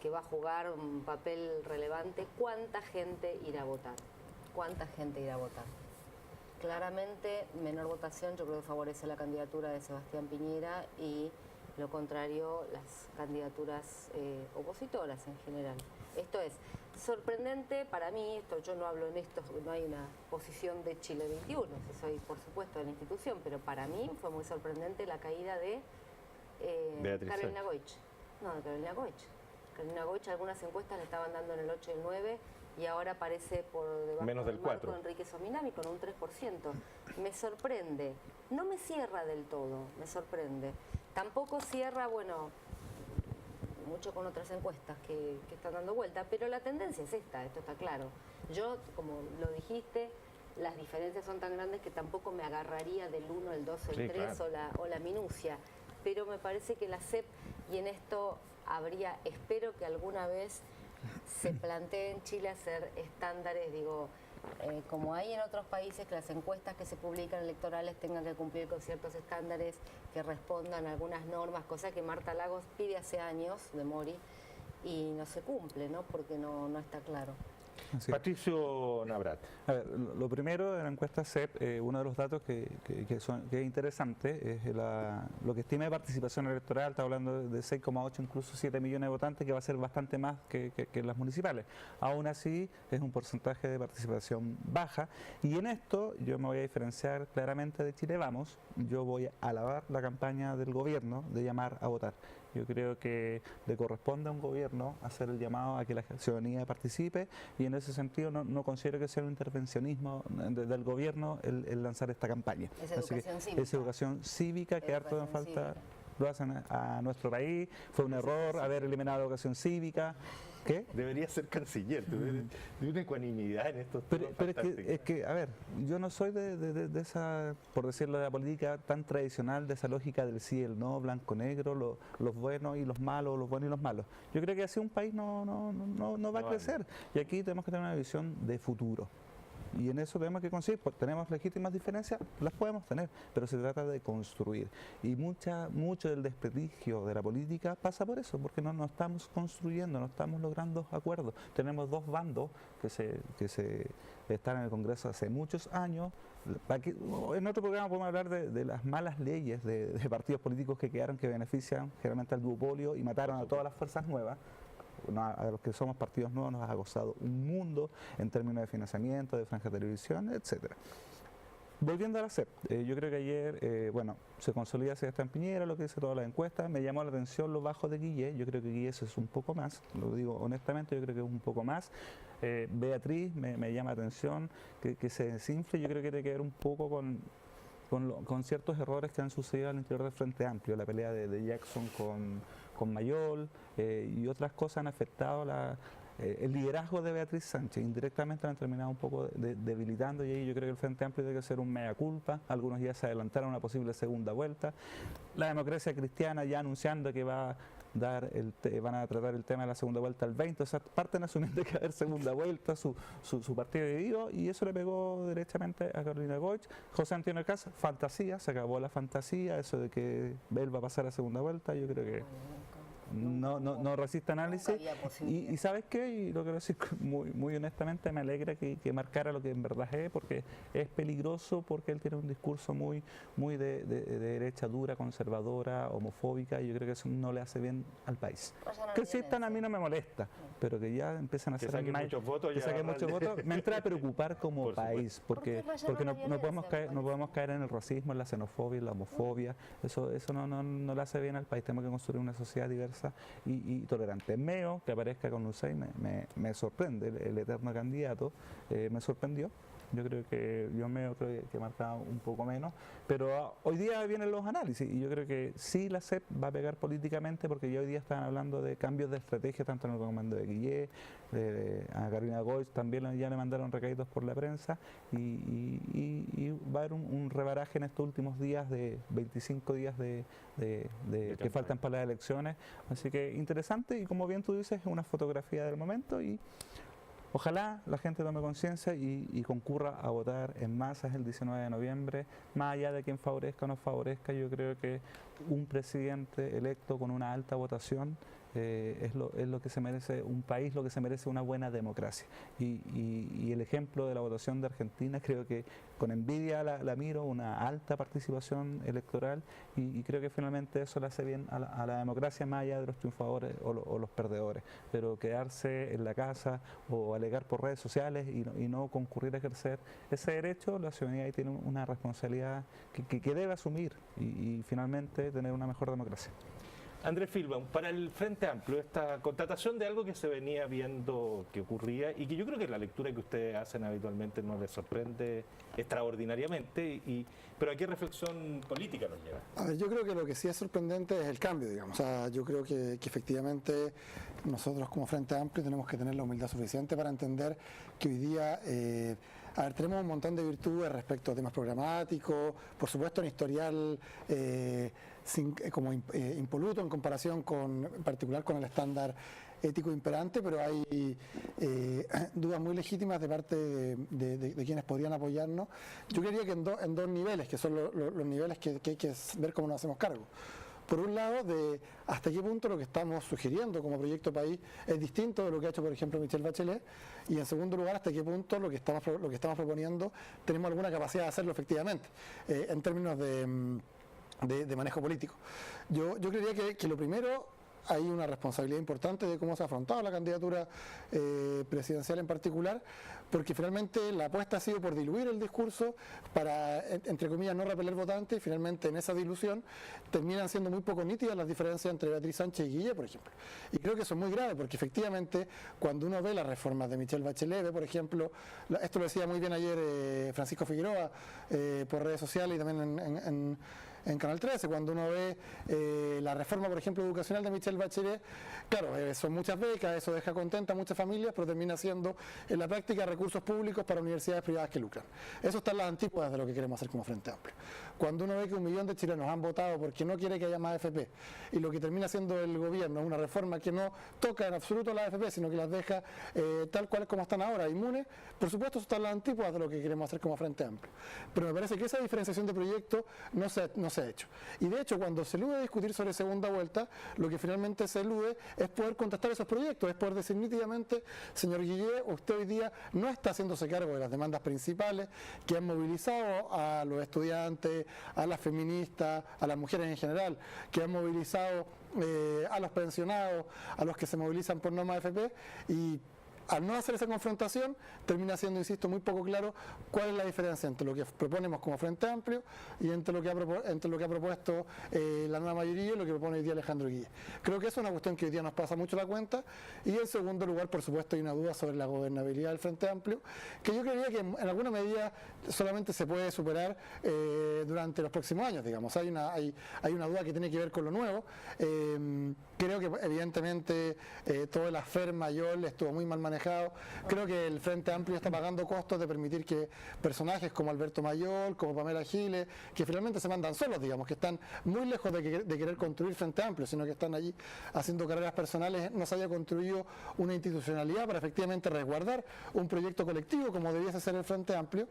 que va a jugar un papel relevante. ¿Cuánta gente irá a votar? ¿Cuánta gente irá a votar? Claramente, menor votación yo creo que favorece la candidatura de Sebastián Piñera y lo contrario, las candidaturas opositoras en general. Esto es sorprendente para mí, esto yo no hablo en esto, no hay una posición de Chile 21, si soy por supuesto de la institución, pero para mí fue muy sorprendente la caída de Beatriz Carolina Sánchez. Goich. No, de Carolina Goich. Carolina Goich, algunas encuestas le estaban dando en el 8 y el 9 y ahora aparece por debajo Menos del marco 4. de Enrique Sominami con un 3%. Me sorprende. No me cierra del todo, me sorprende. Tampoco cierra, bueno, mucho con otras encuestas que están dando vuelta, pero la tendencia es esta, esto está claro. Yo, como lo dijiste, las diferencias son tan grandes que tampoco me agarraría del 1, el 2, el Sí, 3 claro. o la minucia, pero me parece que la CEP, y en esto espero que alguna vez se plantee en Chile hacer estándares, digo, como hay en otros países, que las encuestas que se publican electorales tengan que cumplir con ciertos estándares que respondan a algunas normas, cosa que Marta Lagos pide hace años de Mori y no se cumple, ¿no? Porque no está claro. Así es. Patricio Navrat. A ver, lo primero de la encuesta CEP, uno de los datos que es interesante es lo que estima de participación electoral. Está hablando de 6,8, incluso 7 millones de votantes, que va a ser bastante más que las municipales. Aún así, es un porcentaje de participación baja. Y en esto yo me voy a diferenciar claramente de Chile Vamos. Yo voy a alabar la campaña del gobierno de llamar a votar. Yo creo que le corresponde a un gobierno hacer el llamado a que la ciudadanía participe, y en ese sentido no considero que sea un intervencionismo del gobierno el lanzar esta campaña. Es Así que educación cívica. es educación cívica que harto nos Educación falta. cívica. Lo hacen a nuestro país. Fue un error haber eliminado la educación cívica. ¿Qué? Debería ser canciller, de una ecuanimidad en estos Pero temas es que, a ver, yo no soy de esa, por decirlo, de la política tan tradicional, de esa lógica del sí y el no, blanco-negro, los buenos y los malos, los buenos y los malos. Yo creo que así un país no va a No crecer. Y aquí tenemos que tener una visión de futuro. Y en eso tenemos que conseguir, pues tenemos legítimas diferencias, las podemos tener, pero se trata de construir. Y mucho del desprestigio de la política pasa por eso, porque no estamos construyendo, no estamos logrando acuerdos. Tenemos dos bandos que se están en el Congreso hace muchos años. Aquí, en otro programa podemos hablar de las malas leyes de partidos políticos que quedaron, que benefician generalmente al duopolio y mataron a todas las fuerzas nuevas. A los que somos partidos nuevos nos ha costado un mundo en términos de financiamiento, de franja de televisión, etcétera. Volviendo a la CEP, yo creo que ayer, se consolida Sebastián Piñera, lo que dice todas las encuestas. Me llamó la atención lo bajo de Guille. Yo creo que Guille eso es un poco más, lo digo honestamente, yo creo que es un poco más. Beatriz me llama la atención que se desinfle. Yo creo que tiene que ver un poco con ciertos errores que han sucedido al interior del Frente Amplio, la pelea de Jackson con Mayol, y otras cosas han afectado el liderazgo de Beatriz Sánchez. Indirectamente lo han terminado un poco debilitando, y ahí yo creo que el Frente Amplio tiene que hacer un mea culpa. Algunos ya se adelantaron a una posible segunda vuelta. La Democracia Cristiana ya anunciando que van a tratar el tema de la segunda vuelta al 20, o sea, parten asumiendo que va a haber segunda vuelta, su partido dividido, y eso le pegó derechamente a Carolina Goich. José Antonio Caz, fantasía, se acabó la fantasía, eso de que él va a pasar a segunda vuelta, yo creo que no resiste análisis. Y ¿sabes qué? Y lo quiero decir muy honestamente, me alegra que marcara lo que en verdad es, porque es peligroso, porque él tiene un discurso muy de derecha dura, conservadora, homofóbica, y yo creo que eso no le hace bien al país. Que existan a mí no me molesta, pero que ya empiezan a Que hacer saquen muchos votos, me entra a preocupar como Por país, porque no podemos caer en el racismo, en la xenofobia, en la homofobia. Eso no le hace bien al país. Tenemos que construir una sociedad diversa y tolerante. Meo, que aparezca con Lucey, me sorprende, el eterno candidato, me sorprendió. Yo creo que Meo creo que marca un poco menos, pero hoy día vienen los análisis, y yo creo que sí la CEP va a pegar políticamente, porque ya hoy día están hablando de cambios de estrategia, tanto en el comando de Guillé, a Carolina Goich también ya le mandaron recaditos por la prensa, y va a haber un rebaraje en estos últimos días, de 25 días que faltan para las elecciones. Así que interesante, y como bien tú dices, es una fotografía del momento, y ojalá la gente tome conciencia y concurra a votar en masas el 19 de noviembre, más allá de quien favorezca o no favorezca. Yo creo que un presidente electo con una alta votación es lo que se merece un país, lo que se merece una buena democracia. Y el ejemplo de la votación de Argentina, creo que con envidia la miro, una alta participación electoral, y creo que finalmente eso le hace bien a la democracia, más allá de los triunfadores o los perdedores. Pero quedarse en la casa o alegar por redes sociales y no concurrir a ejercer ese derecho, la ciudadanía ahí tiene una responsabilidad que debe asumir y finalmente tener una mejor democracia. Andrés Filbaum, para el Frente Amplio, esta constatación de algo que se venía viendo que ocurría, y que yo creo que la lectura que ustedes hacen habitualmente no les sorprende extraordinariamente, pero ¿a qué reflexión política nos lleva? A ver, yo creo que lo que sí es sorprendente es el cambio, digamos. O sea, yo creo que efectivamente nosotros como Frente Amplio tenemos que tener la humildad suficiente para entender que hoy día tenemos un montón de virtudes respecto a temas programáticos, por supuesto un historial impoluto en comparación en particular con el estándar ético imperante, pero hay dudas muy legítimas de parte de quienes podrían apoyarnos. Yo creería que en dos niveles, que son los niveles que hay que ver cómo nos hacemos cargo. por un lado, de hasta qué punto lo que estamos sugiriendo como proyecto país es distinto de lo que ha hecho, por ejemplo, Michelle Bachelet, y en segundo lugar, hasta qué punto lo que estamos proponiendo tenemos alguna capacidad de hacerlo efectivamente, en términos de manejo político. Yo creería que lo primero, hay una responsabilidad importante de cómo se ha afrontado la candidatura presidencial en particular, porque finalmente la apuesta ha sido por diluir el discurso para, entre comillas, no repeler votantes, y finalmente en esa dilución terminan siendo muy poco nítidas las diferencias entre Beatriz Sánchez y Guille, por ejemplo. Y creo que eso es muy grave, porque efectivamente cuando uno ve las reformas de Michelle Bachelet, ve, por ejemplo, esto lo decía muy bien ayer Francisco Figueroa por redes sociales y también en Canal 13, cuando uno ve la reforma, por ejemplo, educacional de Michelle Bachelet, claro, son muchas becas, eso deja contenta a muchas familias, pero termina siendo en la práctica recursos públicos para universidades privadas que lucran. Eso está en las antípodas de lo que queremos hacer como Frente Amplio. Cuando uno ve que 1 millón de chilenos han votado porque no quiere que haya más AFP, y lo que termina haciendo el gobierno es una reforma que no toca en absoluto las AFP, sino que las deja tal cual como están ahora, inmunes, por supuesto eso está en las antípodas de lo que queremos hacer como Frente Amplio. Pero me parece que esa diferenciación de proyectos no se ha hecho. Y de hecho, cuando se elude discutir sobre segunda vuelta, lo que finalmente se elude es poder contestar esos proyectos, es poder decir nítidamente, señor Guille, usted hoy día no está haciéndose cargo de las demandas principales que han movilizado a los estudiantes, a las feministas, a las mujeres en general, que han movilizado a los pensionados, a los que se movilizan por no más AFP, y al no hacer esa confrontación, termina siendo, insisto, muy poco claro cuál es la diferencia entre lo que proponemos como Frente Amplio y entre lo que ha propuesto la nueva mayoría y lo que propone hoy día Alejandro Guille. Creo que eso es una cuestión que hoy día nos pasa mucho la cuenta. Y en segundo lugar, por supuesto, hay una duda sobre la gobernabilidad del Frente Amplio, que yo creería que en alguna medida solamente se puede superar durante los próximos años, digamos. Hay una duda que tiene que ver con lo nuevo. Creo que evidentemente todo el afer Mayol estuvo muy mal manejado. Creo que el Frente Amplio está pagando costos de permitir que personajes como Alberto Mayol, como Pamela Giles, que finalmente se mandan solos, digamos, que están muy lejos de querer construir Frente Amplio, sino que están allí haciendo carreras personales, no se haya construido una institucionalidad para efectivamente resguardar un proyecto colectivo como debiese ser el Frente Amplio.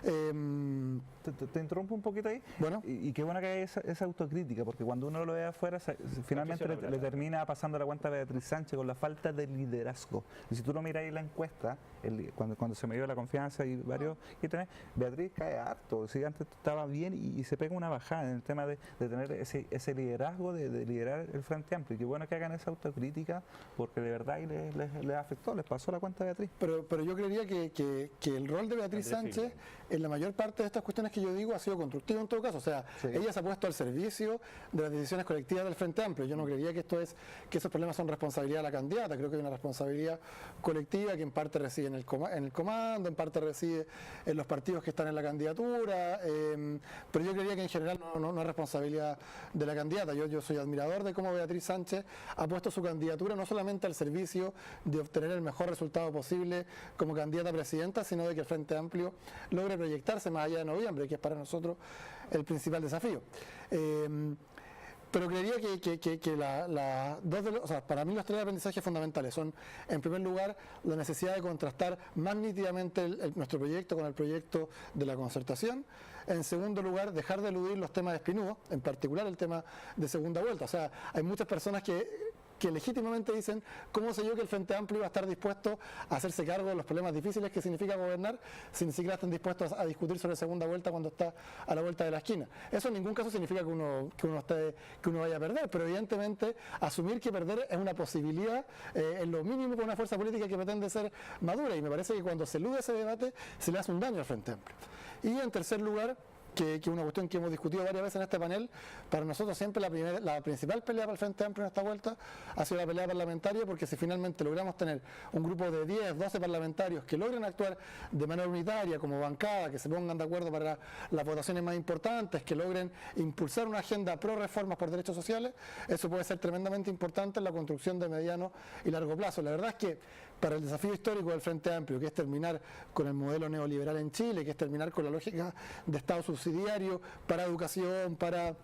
Te interrumpo un poquito ahí. Bueno. Y qué bueno que hay esa autocrítica, porque cuando uno lo ve afuera, finalmente le termina pasando la cuenta a Beatriz Sánchez con la falta de liderazgo. Y si tú lo miras ahí la encuesta, cuando se me dio la confianza y varios ítems, Beatriz cae harto. ¿Sí? Antes estaba bien y se pega una bajada en el tema de tener ese liderazgo, de liderar el Frente Amplio. Y qué bueno que hagan esa autocrítica, porque de verdad ahí les afectó, les pasó la cuenta a Beatriz. Pero yo creería que el rol de Beatriz Sánchez, en la mayor parte de estas cuestiones que yo digo, ha sido constructivo en todo caso. O sea, sí, ella se ha puesto al servicio de las decisiones colectivas del Frente Amplio. Yo no creería que esos problemas son responsabilidad de la candidata. Creo que hay una responsabilidad colectiva que en parte reside en el comando, en parte reside en los partidos que están en la candidatura, pero yo creería que en general no es responsabilidad de la candidata. Yo soy admirador de cómo Beatriz Sánchez ha puesto su candidatura no solamente al servicio de obtener el mejor resultado posible como candidata a presidenta, sino de que el Frente Amplio logre proyectarse más allá de noviembre, que es para nosotros el principal desafío. Pero creería que para mí los 3 aprendizajes fundamentales son, en primer lugar, la necesidad de contrastar más nítidamente nuestro proyecto con el proyecto de la concertación. En segundo lugar, dejar de eludir los temas de espinudos, en particular el tema de segunda vuelta. O sea, hay muchas personas que legítimamente dicen, ¿cómo sé yo que el Frente Amplio iba a estar dispuesto a hacerse cargo de los problemas difíciles que significa gobernar si ni siquiera están dispuestos a discutir sobre segunda vuelta cuando está a la vuelta de la esquina? Eso en ningún caso significa que uno vaya a perder, pero evidentemente asumir que perder es una posibilidad en lo mínimo para una fuerza política que pretende ser madura, y me parece que cuando se elude ese debate se le hace un daño al Frente Amplio. Y en tercer lugar, que una cuestión que hemos discutido varias veces en este panel, para nosotros siempre la principal pelea para el Frente Amplio en esta vuelta ha sido la pelea parlamentaria, porque si finalmente logramos tener un grupo de 10, 12 parlamentarios que logren actuar de manera unitaria como bancada, que se pongan de acuerdo para las votaciones más importantes, que logren impulsar una agenda pro reformas por derechos sociales, eso puede ser tremendamente importante en la construcción de mediano y largo plazo. La verdad es que para el desafío histórico del Frente Amplio, que es terminar con el modelo neoliberal en Chile, que es terminar con la lógica de Estado subsidiario para educación, para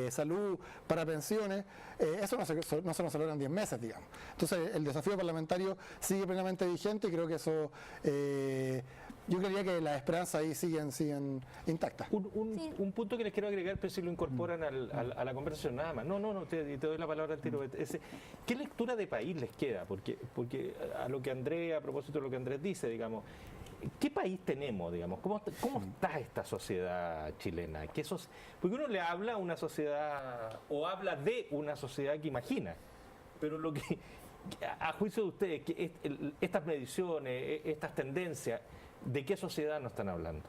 salud, para pensiones, eso no se nos logra en 10 meses, digamos. Entonces el desafío parlamentario sigue plenamente vigente, y creo que eso yo creería que las esperanzas ahí siguen intactas. Un punto que les quiero agregar, pero si lo incorporan a la conversación, nada más. No, te doy la palabra al tiro. ¿Qué lectura de país les queda? Porque a lo que Andrés, a propósito de lo que Andrés dice, digamos, ¿qué país tenemos, digamos? ¿Cómo está esta sociedad chilena? Porque uno le habla a una sociedad, o habla de una sociedad que imagina, pero lo que, a juicio de ustedes, estas mediciones, estas tendencias, ¿de qué sociedad nos están hablando?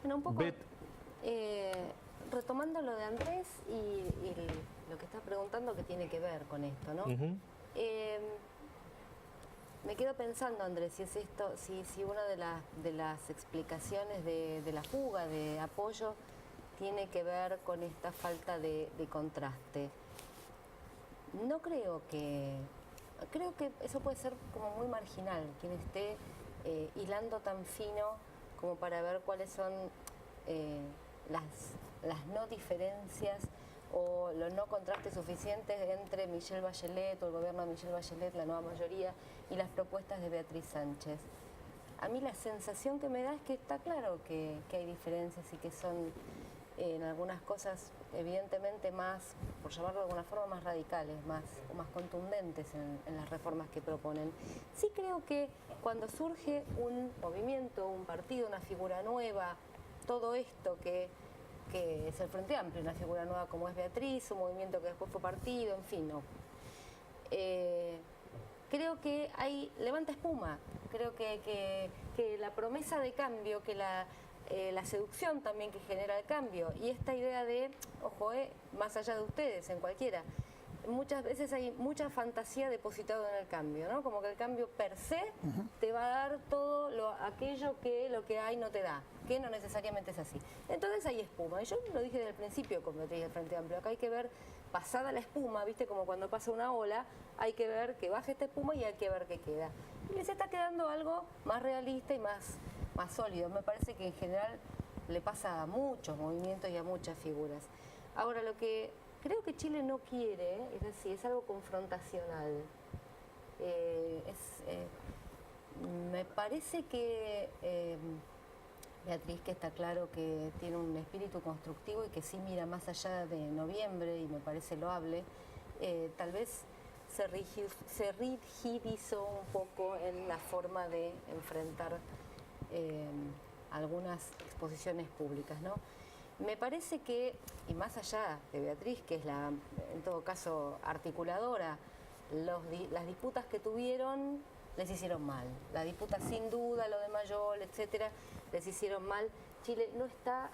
Bueno, un poco retomando lo de Andrés y lo que está preguntando que tiene que ver con esto, ¿no? Me quedo pensando, Andrés, si es esto, si una de las explicaciones de la fuga de apoyo tiene que ver con esta falta de contraste. No creo creo que eso puede ser como muy marginal, quien esté hilando tan fino como para ver cuáles son las no diferencias o los no contrastes suficientes entre Michelle Bachelet o el gobierno de Michelle Bachelet, la nueva mayoría, y las propuestas de Beatriz Sánchez. A mí la sensación que me da es que está claro que hay diferencias y que son en algunas cosas evidentemente más, por llamarlo de alguna forma, más radicales, más contundentes en las reformas que proponen. Sí creo que cuando surge un movimiento, un partido, una figura nueva, todo esto que es el Frente Amplio, una figura nueva como es Beatriz, un movimiento que después fue partido, en fin, no. Creo que levanta espuma, creo que la promesa de cambio, que la seducción también que genera el cambio y esta idea de, ojo, más allá de ustedes, en cualquiera, muchas veces hay mucha fantasía depositada en el cambio, ¿no? Como que el cambio per se te va a dar todo aquello que lo que hay no te da, que no necesariamente es así. Entonces hay espuma, y yo lo dije desde el principio con Beatriz del Frente Amplio, acá hay que ver, pasada la espuma, viste, como cuando pasa una ola, hay que ver que baje esta espuma y hay que ver qué queda. Y les está quedando algo más realista y más sólido. Me parece que en general le pasa a muchos movimientos y a muchas figuras. Ahora, lo que creo que Chile no quiere, es decir, es algo confrontacional. Me parece que Beatriz, que está claro que tiene un espíritu constructivo y que sí mira más allá de noviembre, y me parece loable, tal vez se rigidizó un poco en la forma de enfrentar algunas exposiciones públicas, ¿no? Me parece que, y más allá de Beatriz, que es la, en todo caso, articuladora, las disputas que tuvieron les hicieron mal. La disputa sin duda, lo de Mayol, etcétera, les hicieron mal. Chile no está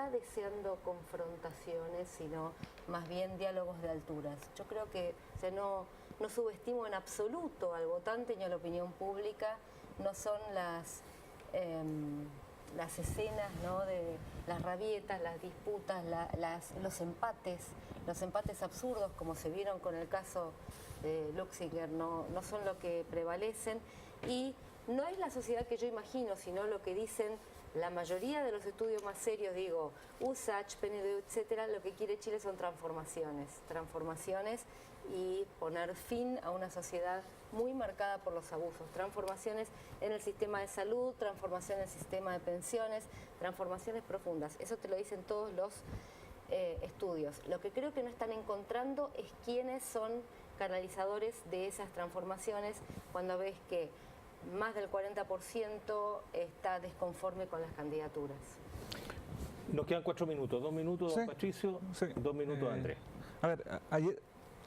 deseando confrontaciones, sino más bien diálogos de alturas. Yo creo que no subestimo en absoluto al votante ni a la opinión pública. No son las escenas, ¿no?, de las rabietas, las disputas, los empates absurdos como se vieron con el caso de Luxinger, no son lo que prevalecen, y no es la sociedad que yo imagino, sino lo que dicen la mayoría de los estudios más serios, digo, USACH, PNUD, etcétera. Lo que quiere Chile son transformaciones y poner fin a una sociedad muy marcada por los abusos, transformaciones en el sistema de salud, transformación en el sistema de pensiones, transformaciones profundas. Eso te lo dicen todos los estudios. Lo que creo que no están encontrando es quiénes son canalizadores de esas transformaciones cuando ves que más del 40% está desconforme con las candidaturas. Nos quedan 4 minutos, 2 minutos, Sí, Patricio, sí. 2 minutos, Andrés. A ver,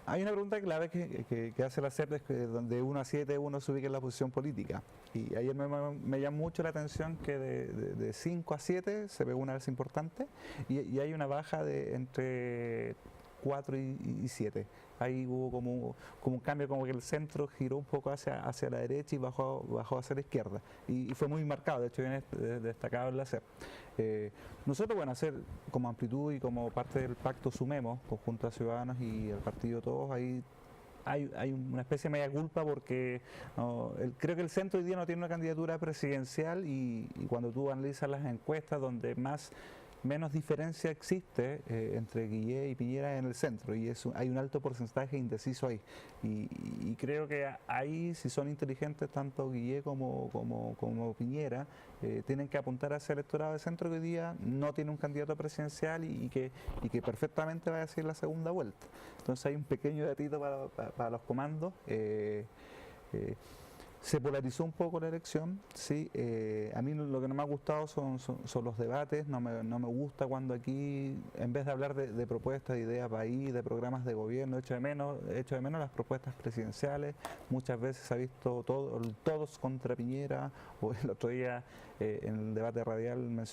hay una pregunta clave que hace la CERDES, donde 1 a 7 uno se ubica en la posición política. Y ayer me llamó mucho la atención que de 5 a 7 se ve una alza importante y hay una baja de entre 4 y 7. Ahí hubo como un cambio, como que el centro giró un poco hacia la derecha y bajó hacia la izquierda. Y fue muy marcado, de hecho viene destacado en la CEP. Nosotros, bueno, hacer como amplitud y como parte del pacto Sumemos, Conjunto de Ciudadanos y el partido todos, ahí hay una especie de mea culpa porque creo que el centro hoy día no tiene una candidatura presidencial y cuando tú analizas las encuestas donde más menos diferencia existe entre Guillé y Piñera en el centro, y hay un alto porcentaje indeciso ahí. Y creo que ahí, si son inteligentes tanto Guillé como Piñera, tienen que apuntar a ese electorado de centro que hoy día no tiene un candidato presidencial y que perfectamente va a decir la segunda vuelta. Entonces hay un pequeño datito para los comandos. Se polarizó un poco la elección, sí. A mí lo que no me ha gustado son los debates. No me gusta cuando aquí, en vez de hablar de propuestas, de ideas país, de programas de gobierno, echo de menos las propuestas presidenciales. Muchas veces se ha visto todos contra Piñera, o el otro día en el debate radial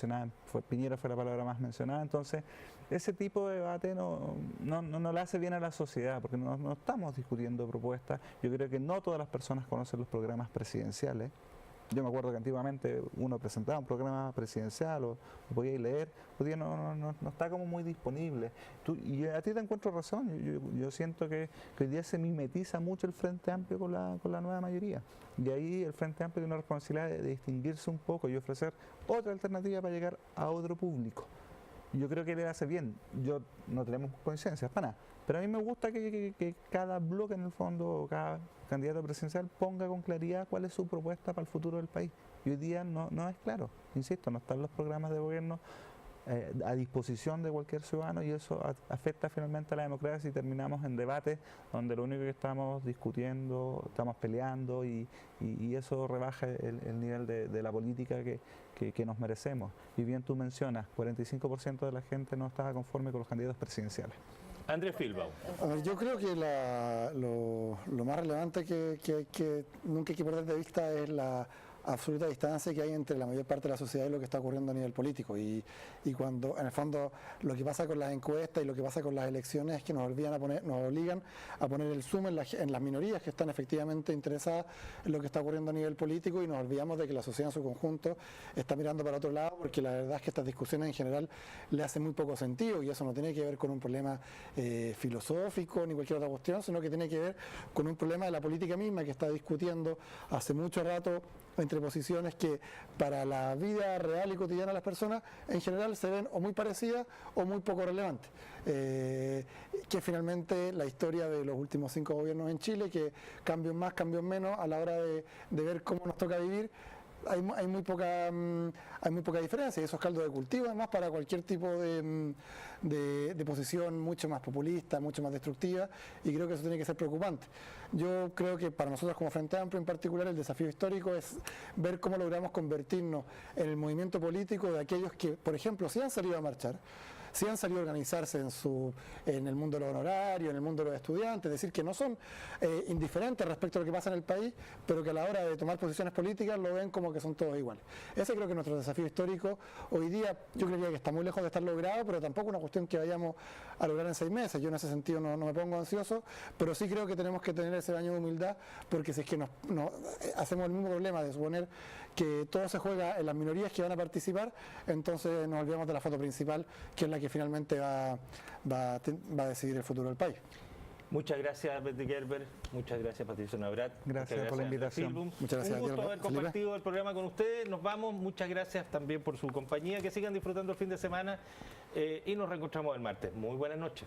Piñera fue la palabra más mencionada. Entonces, ese tipo de debate no le hace bien a la sociedad, porque no estamos discutiendo propuestas. Yo creo que no todas las personas conocen los programas presidenciales. Yo me acuerdo que antiguamente uno presentaba un programa presidencial o podía leer, hoy día no está como muy disponible. Y a ti te encuentro razón, yo siento que hoy día se mimetiza mucho el Frente Amplio con la nueva mayoría. Y ahí el Frente Amplio tiene una responsabilidad de distinguirse un poco y ofrecer otra alternativa para llegar a otro público. Yo creo que le hace bien. No tenemos coincidencias para nada, pero a mí me gusta que cada bloque, en el fondo, cada candidato presidencial ponga con claridad cuál es su propuesta para el futuro del país. Y hoy día no es claro, insisto, no están los programas de gobierno a disposición de cualquier ciudadano, y eso afecta finalmente a la democracia y terminamos en debates donde lo único que estamos discutiendo, estamos peleando, y eso rebaja el nivel de la política que nos merecemos. Y bien tú mencionas, 45% de la gente no estaba conforme con los candidatos presidenciales. Andrés Filbau. A ver, yo creo que lo más relevante que nunca hay que perder de vista es la absoluta distancia que hay entre la mayor parte de la sociedad y lo que está ocurriendo a nivel político, y cuando en el fondo lo que pasa con las encuestas y lo que pasa con las elecciones es que nos obligan a poner el zoom en las minorías que están efectivamente interesadas en lo que está ocurriendo a nivel político, y nos olvidamos de que la sociedad en su conjunto está mirando para otro lado, porque la verdad es que estas discusiones en general le hacen muy poco sentido, y eso no tiene que ver con un problema filosófico ni cualquier otra cuestión, sino que tiene que ver con un problema de la política misma, que está discutiendo hace mucho rato entre posiciones que para la vida real y cotidiana de las personas en general se ven o muy parecidas o muy poco relevantes. Que finalmente la historia de los últimos 5 gobiernos en Chile, que cambios más, cambios menos, a la hora de ver cómo nos toca vivir, hay muy poca diferencia, y eso es caldo de cultivo además para cualquier tipo de posición mucho más populista, mucho más destructiva, y creo que eso tiene que ser preocupante. Yo creo que para nosotros como Frente Amplio en particular el desafío histórico es ver cómo logramos convertirnos en el movimiento político de aquellos que, por ejemplo, sí han salido a marchar, sí han salido a organizarse en el mundo de los honorarios, en el mundo de los estudiantes, es decir, que no son indiferentes respecto a lo que pasa en el país, pero que a la hora de tomar posiciones políticas lo ven como que son todos iguales. Ese creo que es nuestro desafío histórico. Hoy día yo creería que está muy lejos de estar logrado, pero tampoco una cuestión que vayamos a lograr en 6 meses. Yo en ese sentido no me pongo ansioso, pero sí creo que tenemos que tener ese baño de humildad, porque si es que hacemos el mismo problema de suponer que todo se juega en las minorías que van a participar, entonces nos olvidamos de la foto principal, que es la que finalmente va a decidir el futuro del país. Muchas gracias, Betty Gerber. Muchas gracias, Patricio Navrat. Gracias por la invitación. Muchas gracias. Un gusto haber compartido el programa con ustedes. Nos vamos. Muchas gracias también por su compañía. Que sigan disfrutando el fin de semana y nos reencontramos el martes. Muy buenas noches.